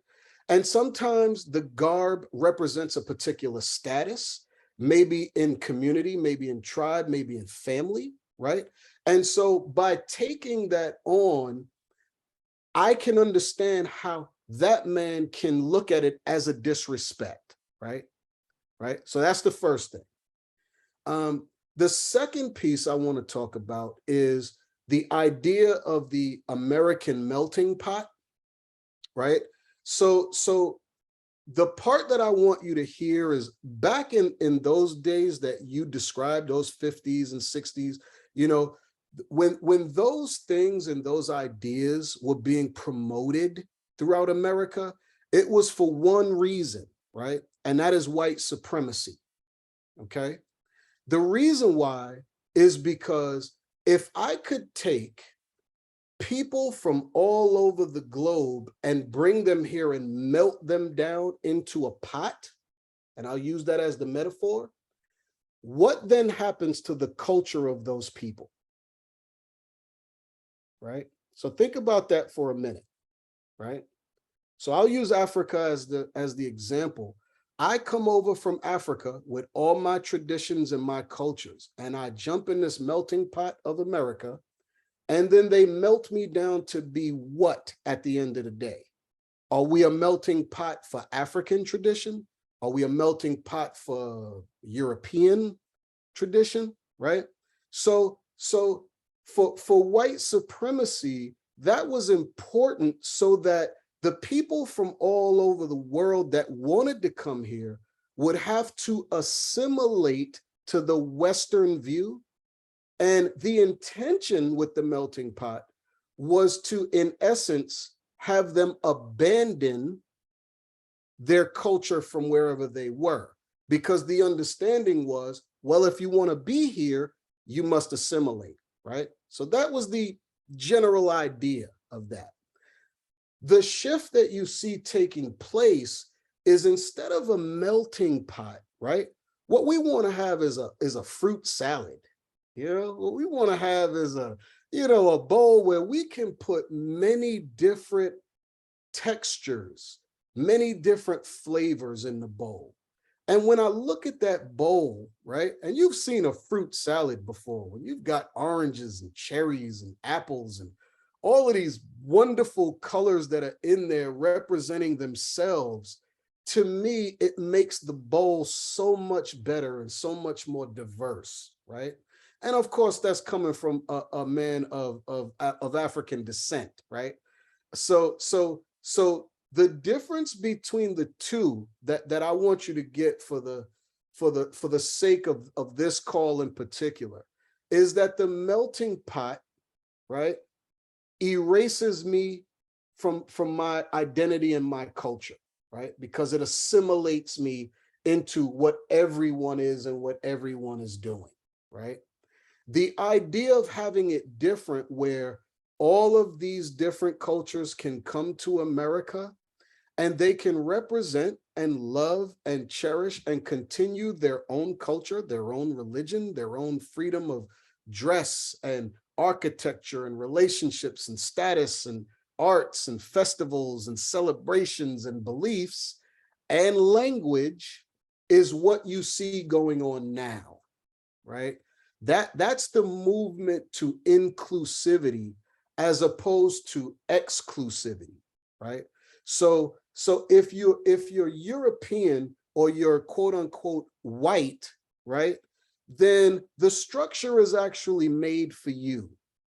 And sometimes the garb represents a particular status, maybe in community, maybe in tribe, maybe in family, right? And so by taking that on, I can understand how that man can look at it as a disrespect, right? Right. So that's the first thing. The second piece I want to talk about is the idea of the American melting pot, right? So the part that I want you to hear is back in those days that you described, those 50s and 60s, you know, when those things and those ideas were being promoted throughout America, it was for one reason, right? And that is white supremacy, okay? The reason why is because if I could take people from all over the globe and bring them here and melt them down into a pot, and I'll use that as the metaphor, what then happens to the culture of those people? Right? So think about that for a minute, right? So I'll use Africa as the example. I come over from Africa with all my traditions and my cultures, and I jump in this melting pot of America, and then they melt me down to be what at the end of the day? Are we a melting pot for African tradition? Are we a melting pot for European tradition, right? So for white supremacy, that was important so that the people from all over the world that wanted to come here would have to assimilate to the Western view. And the intention with the melting pot was to, in essence, have them abandon their culture from wherever they were. Because the understanding was, well, if you want to be here, you must assimilate, right? So that was the general idea of that. The shift that you see taking place is instead of a melting pot, right? What we want to have is a fruit salad. You know, what we want to have is a bowl where we can put many different textures, many different flavors in the bowl. And when I look at that bowl, right, and you've seen a fruit salad before, when you've got oranges and cherries and apples and all of these wonderful colors that are in there representing themselves, to me, it makes the bowl so much better and so much more diverse, right? And of course, that's coming from a man of African descent, right? So the difference between the two that I want you to get for the sake of this call in particular is that the melting pot, right, erases me from my identity and my culture, right? Because it assimilates me into what everyone is and what everyone is doing, right? The idea of having it different where all of these different cultures can come to America and they can represent and love and cherish and continue their own culture, their own religion, their own freedom of dress and architecture and relationships and status and arts and festivals and celebrations and beliefs and language is what you see going on now, right? That's the movement to inclusivity as opposed to exclusivity, right? So if you're European or you're quote unquote white, right, then the structure is actually made for you.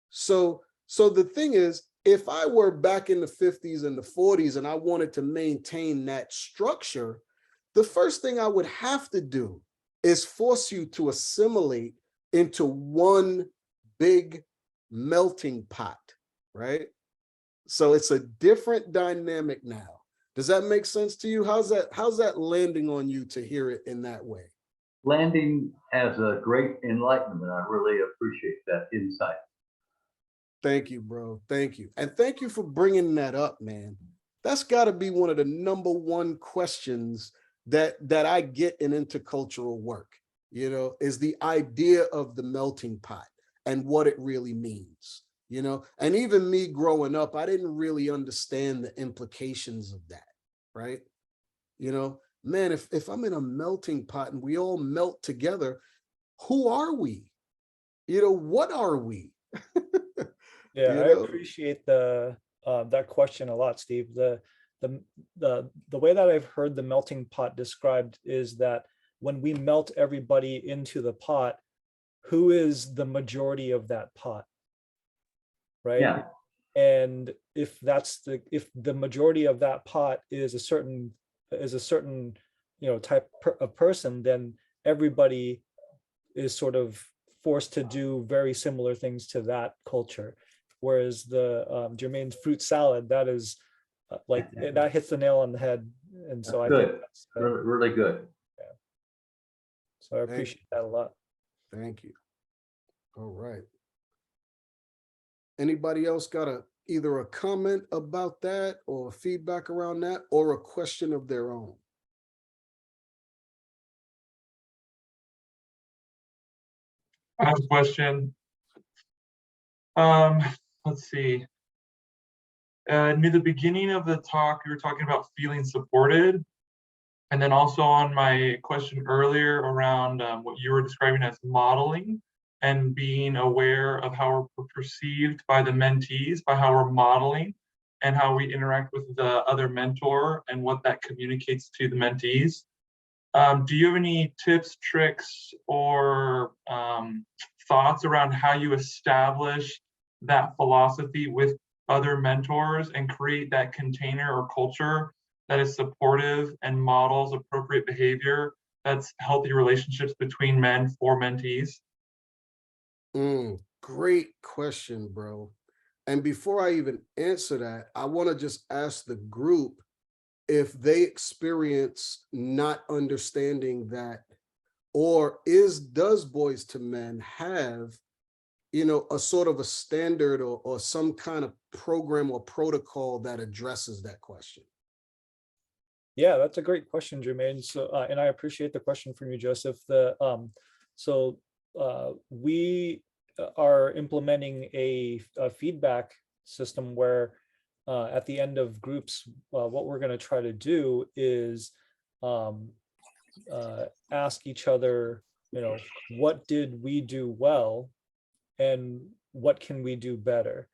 So the thing is, if I were back in the 50s and the 40s and I wanted to maintain that structure, the first thing I would have to do is force you to assimilate into one big melting pot, right? So it's a different dynamic now. Does that make sense to you? How's that landing on you to hear it in that way? Landing has a great enlightenment. I really appreciate that insight. Thank you, bro. Thank you. And thank you for bringing that up, man. That's got to be one of the #1 questions that I get in intercultural work, you know, is the idea of the melting pot and what it really means, you know. And even me growing up, I didn't really understand the implications of that, right? You know, man, if I'm in a melting pot and we all melt together, who are we? You know, what are we? Yeah, You I know? appreciate that question a lot, Steve. The way that I've heard the melting pot described is that when we melt everybody into the pot, who is the majority of that pot, right? Yeah. And if the majority of that pot is a certain is a certain, type of person, then everybody is sort of forced to do very similar things to that culture. Whereas the Jermaine's fruit salad, that is like that hits the nail on the head. And so I think Good, that's, really good. so I appreciate that a lot. Thank you. All right. Anybody else got either a comment about that or feedback around that or a question of their own? I have a question. Let's see. Near the beginning of the talk, you were talking about feeling supported. And then also on my question earlier around what you were describing as modeling and being aware of how we're perceived by the mentees, by how we're modeling and how we interact with the other mentor and what that communicates to the mentees. Do you have any tips, tricks, or thoughts around how you establish that philosophy with other mentors and create that container or culture that is supportive and models appropriate behavior that's healthy relationships between men for mentees? Great question, bro. And before I even answer that, I want to just ask the group if they experience not understanding that, or does Boys to Men have, a sort of a standard or some kind of program or protocol that addresses that question? Yeah, that's a great question, Jermaine. So, and I appreciate the question from you, Joseph. We are implementing a feedback system where at the end of groups, what we're going to try to do is ask each other, what did we do well and what can we do better?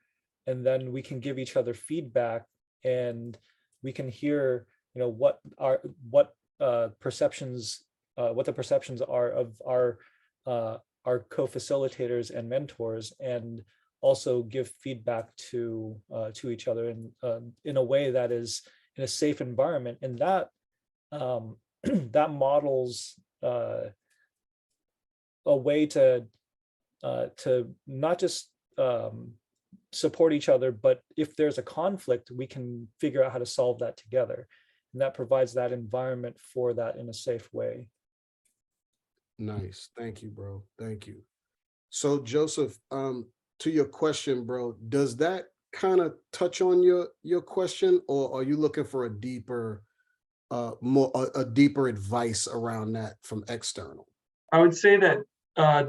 And then we can give each other feedback and we can hear, what the perceptions are of our co-facilitators and mentors, and also give feedback to each other in a way that is in a safe environment. And that that models a way to not just support each other, but if there's a conflict, we can figure out how to solve that together. And that provides that environment for that in a safe way. Nice. Thank you, bro. Thank you. So Joseph, to your question, bro, does that kind of touch on your question, or are you looking for a deeper deeper advice around that from external? I would say that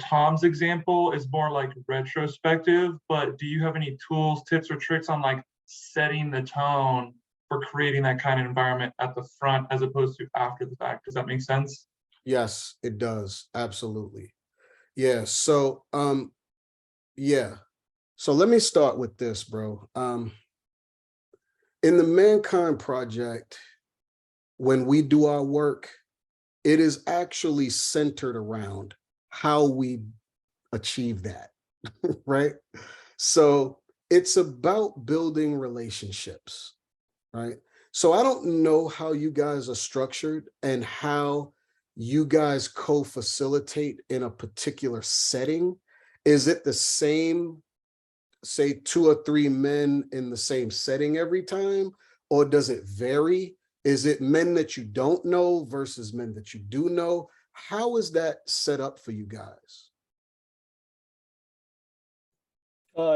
Tom's example is more like retrospective, but do you have any tools, tips, or tricks on like setting the tone for creating that kind of environment at the front as opposed to after the fact? Does that make sense? Yes, it does. Absolutely. Yeah. So, yeah. So let me start with this, bro. In the Mankind Project, when we do our work, it is actually centered around how we achieve that, right? So it's about building relationships, right? So I don't know how you guys are structured and how you guys co-facilitate in a particular setting. Is it the same, say 2 or 3 men in the same setting every time, or does it vary? Is it men that you don't know versus men that you do know? How is that set up for you guys?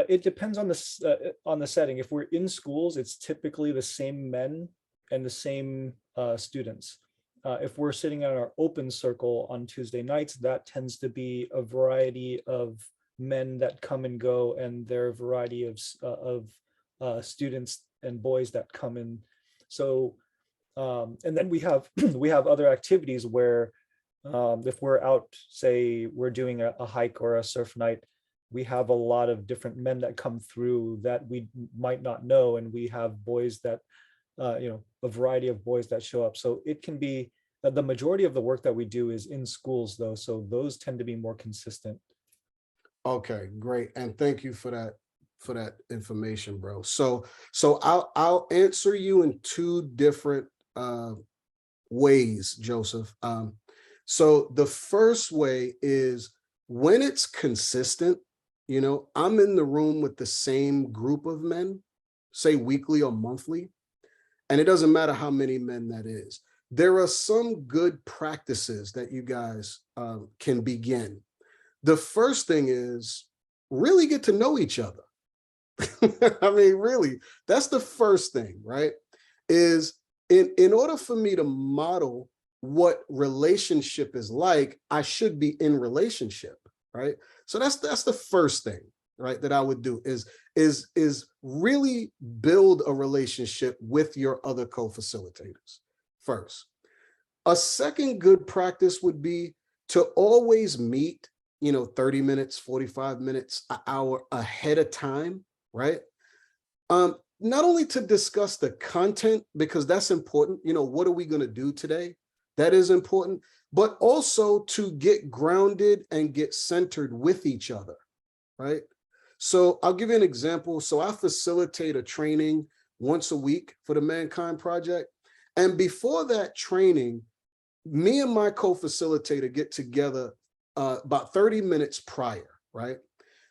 It depends on the setting. If we're in schools, it's typically the same men and the same students. If we're sitting in our open circle on Tuesday nights, that tends to be a variety of men that come and go, and there are a variety of students and boys that come in. So, and then we have we have other activities where if we're out, say we're doing a hike or a surf night, we have a lot of different men that come through that we might not know, and we have boys that a variety of boys that show up. So it can be the majority of the work that we do is in schools though, so those tend to be more consistent. Okay, great. And thank you for that information, bro. So I'll answer you in 2 different ways, Joseph. So the first way is when it's consistent, you know, I'm in the room with the same group of men, say weekly or monthly, and it doesn't matter how many men that is. There are some good practices that you guys can begin. The first thing is really get to know each other. I mean, really, that's the first thing, right? Is in order for me to model what relationship is like, I should be in relationship, right? So that's the first thing, right, that I would do is really build a relationship with your other co-facilitators first. A second good practice would be to always meet, you know, 30 minutes, 45 minutes, an hour ahead of time, right? Not only to discuss the content, because that's important, you know, what are we going to do today? That is important, but also to get grounded and get centered with each other, right? So I'll give you an example. So I facilitate a training once a week for the Mankind Project. And before that training, me and my co-facilitator get together about 30 minutes prior, right?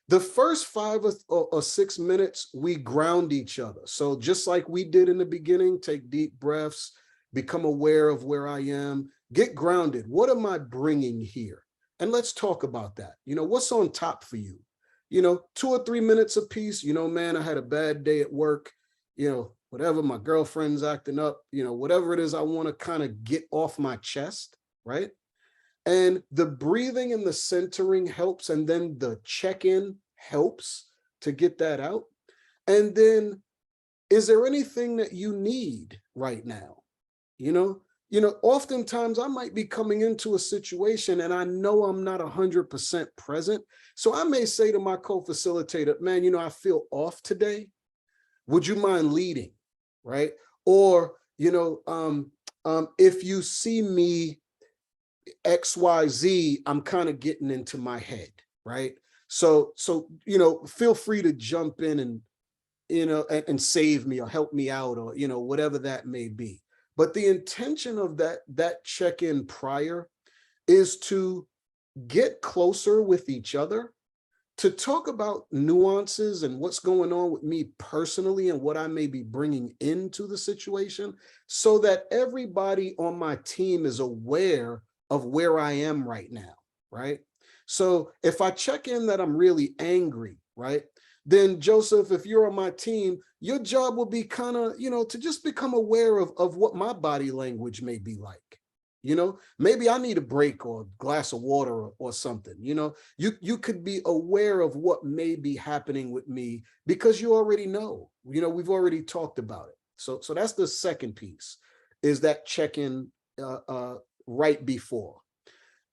The first 5 or 6 minutes, we ground each other. So just like we did in the beginning, take deep breaths, become aware of where I am, get grounded. What am I bringing here? And let's talk about that. You know, what's on top for you? You know, 2 or 3 minutes apiece. You know, man, I had a bad day at work, you know, whatever, my girlfriend's acting up, you know, whatever it is I want to kind of get off my chest, right? And the breathing and the centering helps, and then the check-in helps to get that out. And then, is there anything that you need right now? You know, oftentimes I might be coming into a situation and I know I'm not 100% present. So I may say to my co-facilitator, man, you know, I feel off today. Would you mind leading, right? Or, you know, if you see me XYZ, I'm kind of getting into my head, right? So, you know, feel free to jump in and, you know, and save me or help me out, or, you know, whatever that may be. But the intention of that check-in prior is to get closer with each other, to talk about nuances and what's going on with me personally and what I may be bringing into the situation, so that everybody on my team is aware of where I am right now, right? So if I check in that I'm really angry, right? Then Joseph, if you're on my team, your job will be kind of, you know, to just become aware of what my body language may be like. You know, maybe I need a break or a glass of water or something. You know, you could be aware of what may be happening with me because you already know, you know, we've already talked about it. So that's the second piece, is that check-in right before.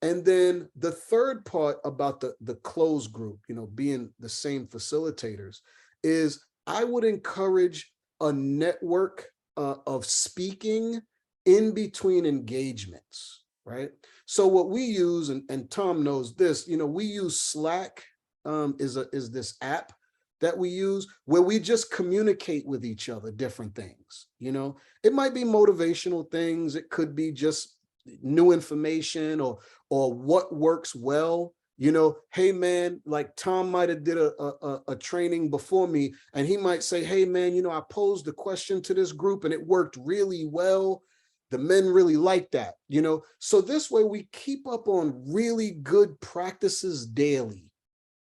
And then the third part about the closed group, you know, being the same facilitators, is I would encourage a network of speaking in between engagements, right? So what we use, and Tom knows this, you know, we use Slack, is this app that we use where we just communicate with each other different things. You know, it might be motivational things, it could be just new information or what works well. You know, hey man, like Tom might have did a training before me, and he might say, hey man, you know, I posed a question to this group and it worked really well. The men really like that, you know. So this way we keep up on really good practices daily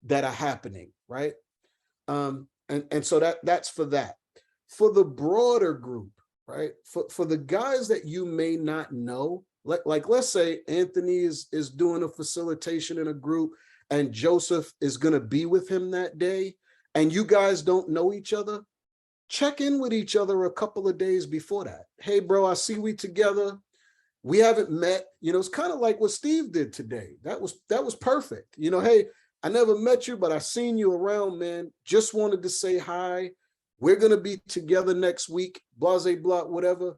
that are happening, right? And so that's for that. For the broader group, right? For the guys that you may not know, like let's say Anthony is doing a facilitation in a group and Joseph is going to be with him that day, and you guys don't know each other, check in with each other a couple of days before that. Hey bro, I see we together. We haven't met. You know, it's kind of like what Steve did today. That was perfect. You know, hey, I never met you, but I seen you around, man. Just wanted to say hi. We're going to be together next week, blase blah, whatever.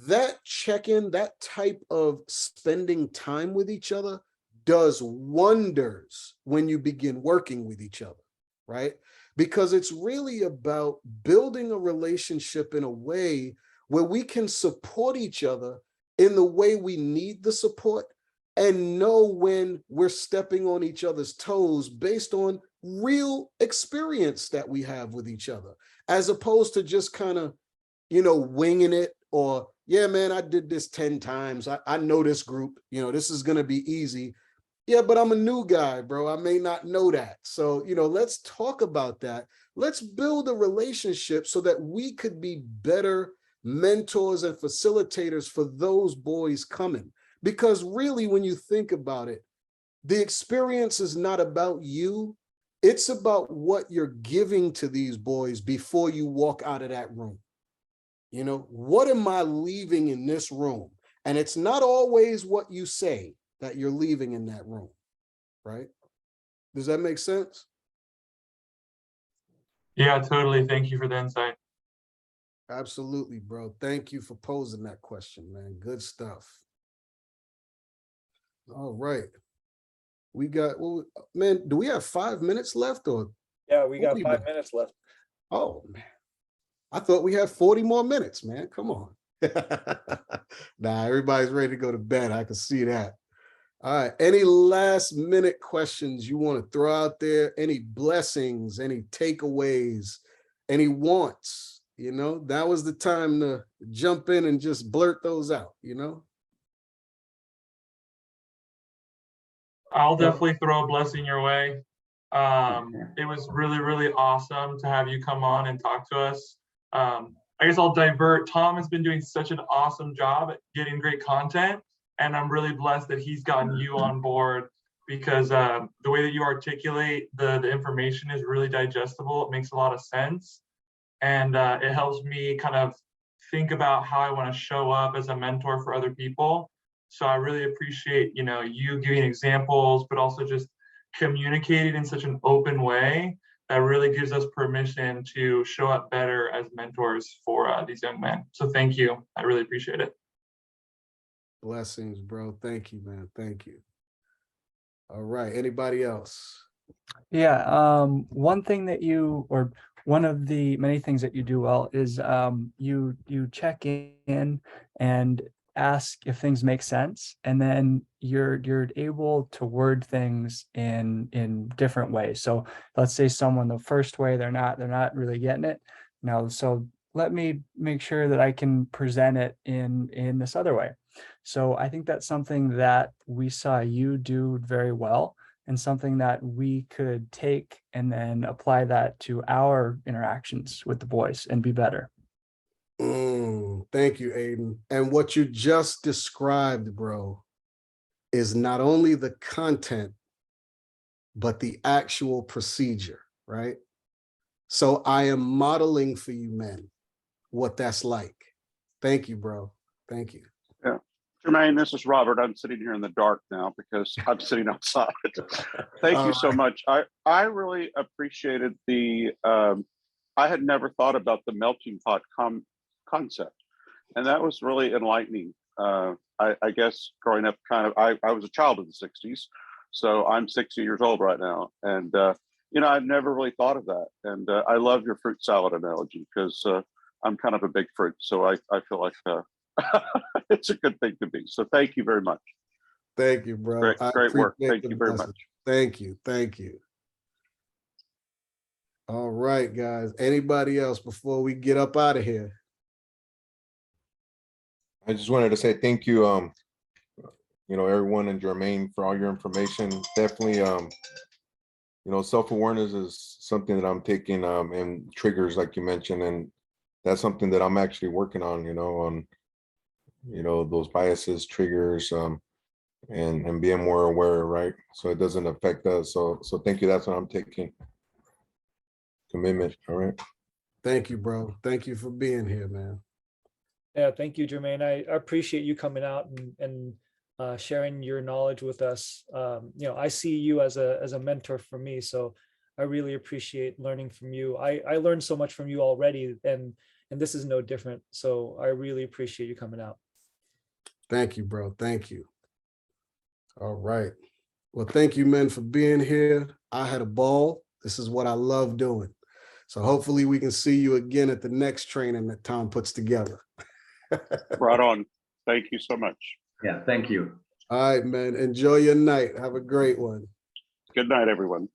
That check-in, that type of spending time with each other does wonders when you begin working with each other, right? Because it's really about building a relationship in a way where we can support each other in the way we need the support and know when we're stepping on each other's toes based on real experience that we have with each other, as opposed to just kind of, winging it, or, yeah, man, I did this 10 times. I know this group, this is going to be easy. Yeah, but I'm a new guy, bro. I may not know that. So, let's talk about that. Let's build a relationship so that we could be better mentors and facilitators for those boys coming. Because really, when you think about it, the experience is not about you. It's about what you're giving to these boys before you walk out of that room. What am I leaving in this room? And it's not always what you say that you're leaving in that room, right? Does that make sense? Yeah, totally. Thank you for the insight. Absolutely, bro. Thank you for posing that question, man. Good stuff. All right. We got, well, man, do we have 5 minutes left, or? Yeah, we got Holy 5 man. minutes left. Oh, man. I thought we had 40 more minutes, man. Come on. Nah, everybody's ready to go to bed. I can see that. All right. Any last minute questions you want to throw out there? Any blessings, any takeaways, any wants? That was the time to jump in and just blurt those out, I'll definitely throw a blessing your way. It was really, really awesome to have you come on and talk to us. I guess I'll divert. Tom has been doing such an awesome job at getting great content, and I'm really blessed that he's gotten you on board, because the way that you articulate the information is really digestible. It makes a lot of sense, and it helps me kind of think about how I want to show up as a mentor for other people. So I really appreciate, you giving examples, but also just communicating in such an open way that really gives us permission to show up better as mentors for these young men. So thank you. I really appreciate it. Blessings, bro. Thank you, man. Thank you. All right. Anybody else? Yeah, one thing that or one of the many things that you do well is you check in and ask if things make sense, and then you're able to word things in different ways. So let's say someone, the first way they're not really getting it. No, so let me make sure that I can present it in this other way. So I think that's something that we saw you do very well, and something that we could take and then apply that to our interactions with the boys and be better. Thank you, Aiden. And what you just described, bro, is not only the content, but the actual procedure, right? So I am modeling for you men what that's like. Thank you, bro. Thank you. Yeah. Jermaine, this is Robert. I'm sitting here in the dark now because I'm sitting outside. Thank you so much. I really appreciated I had never thought about the melting pot concept. And that was really enlightening. I guess growing up I was a child of the 60s. So I'm 60 years old right now. And, I've never really thought of that. And I love your fruit salad analogy, because I'm kind of a big fruit. So I feel like it's a good thing to be. So thank you very much. Thank you, bro. Great work. Thank you very much. Thank you. Thank you. All right, guys. Anybody else before we get up out of here? I just wanted to say thank you, everyone, and Jermaine, for all your information. Definitely, self-awareness is something that I'm taking, and triggers, like you mentioned, and that's something that I'm actually working on, on those biases, triggers, and being more aware, right? So it doesn't affect us. So thank you. That's what I'm taking. Commitment. All right. Thank you, bro. Thank you for being here, man. Yeah, thank you, Jermaine. I appreciate you coming out and sharing your knowledge with us. I see you as a mentor for me, so I really appreciate learning from you. I learned so much from you already, and this is no different. So I really appreciate you coming out. Thank you, bro. Thank you. All right. Well, thank you, men, for being here. I had a ball. This is what I love doing. So hopefully we can see you again at the next training that Tom puts together. Right on. Thank you so much. Yeah, thank you. All right, man. Enjoy your night. Have a great one. Good night, everyone.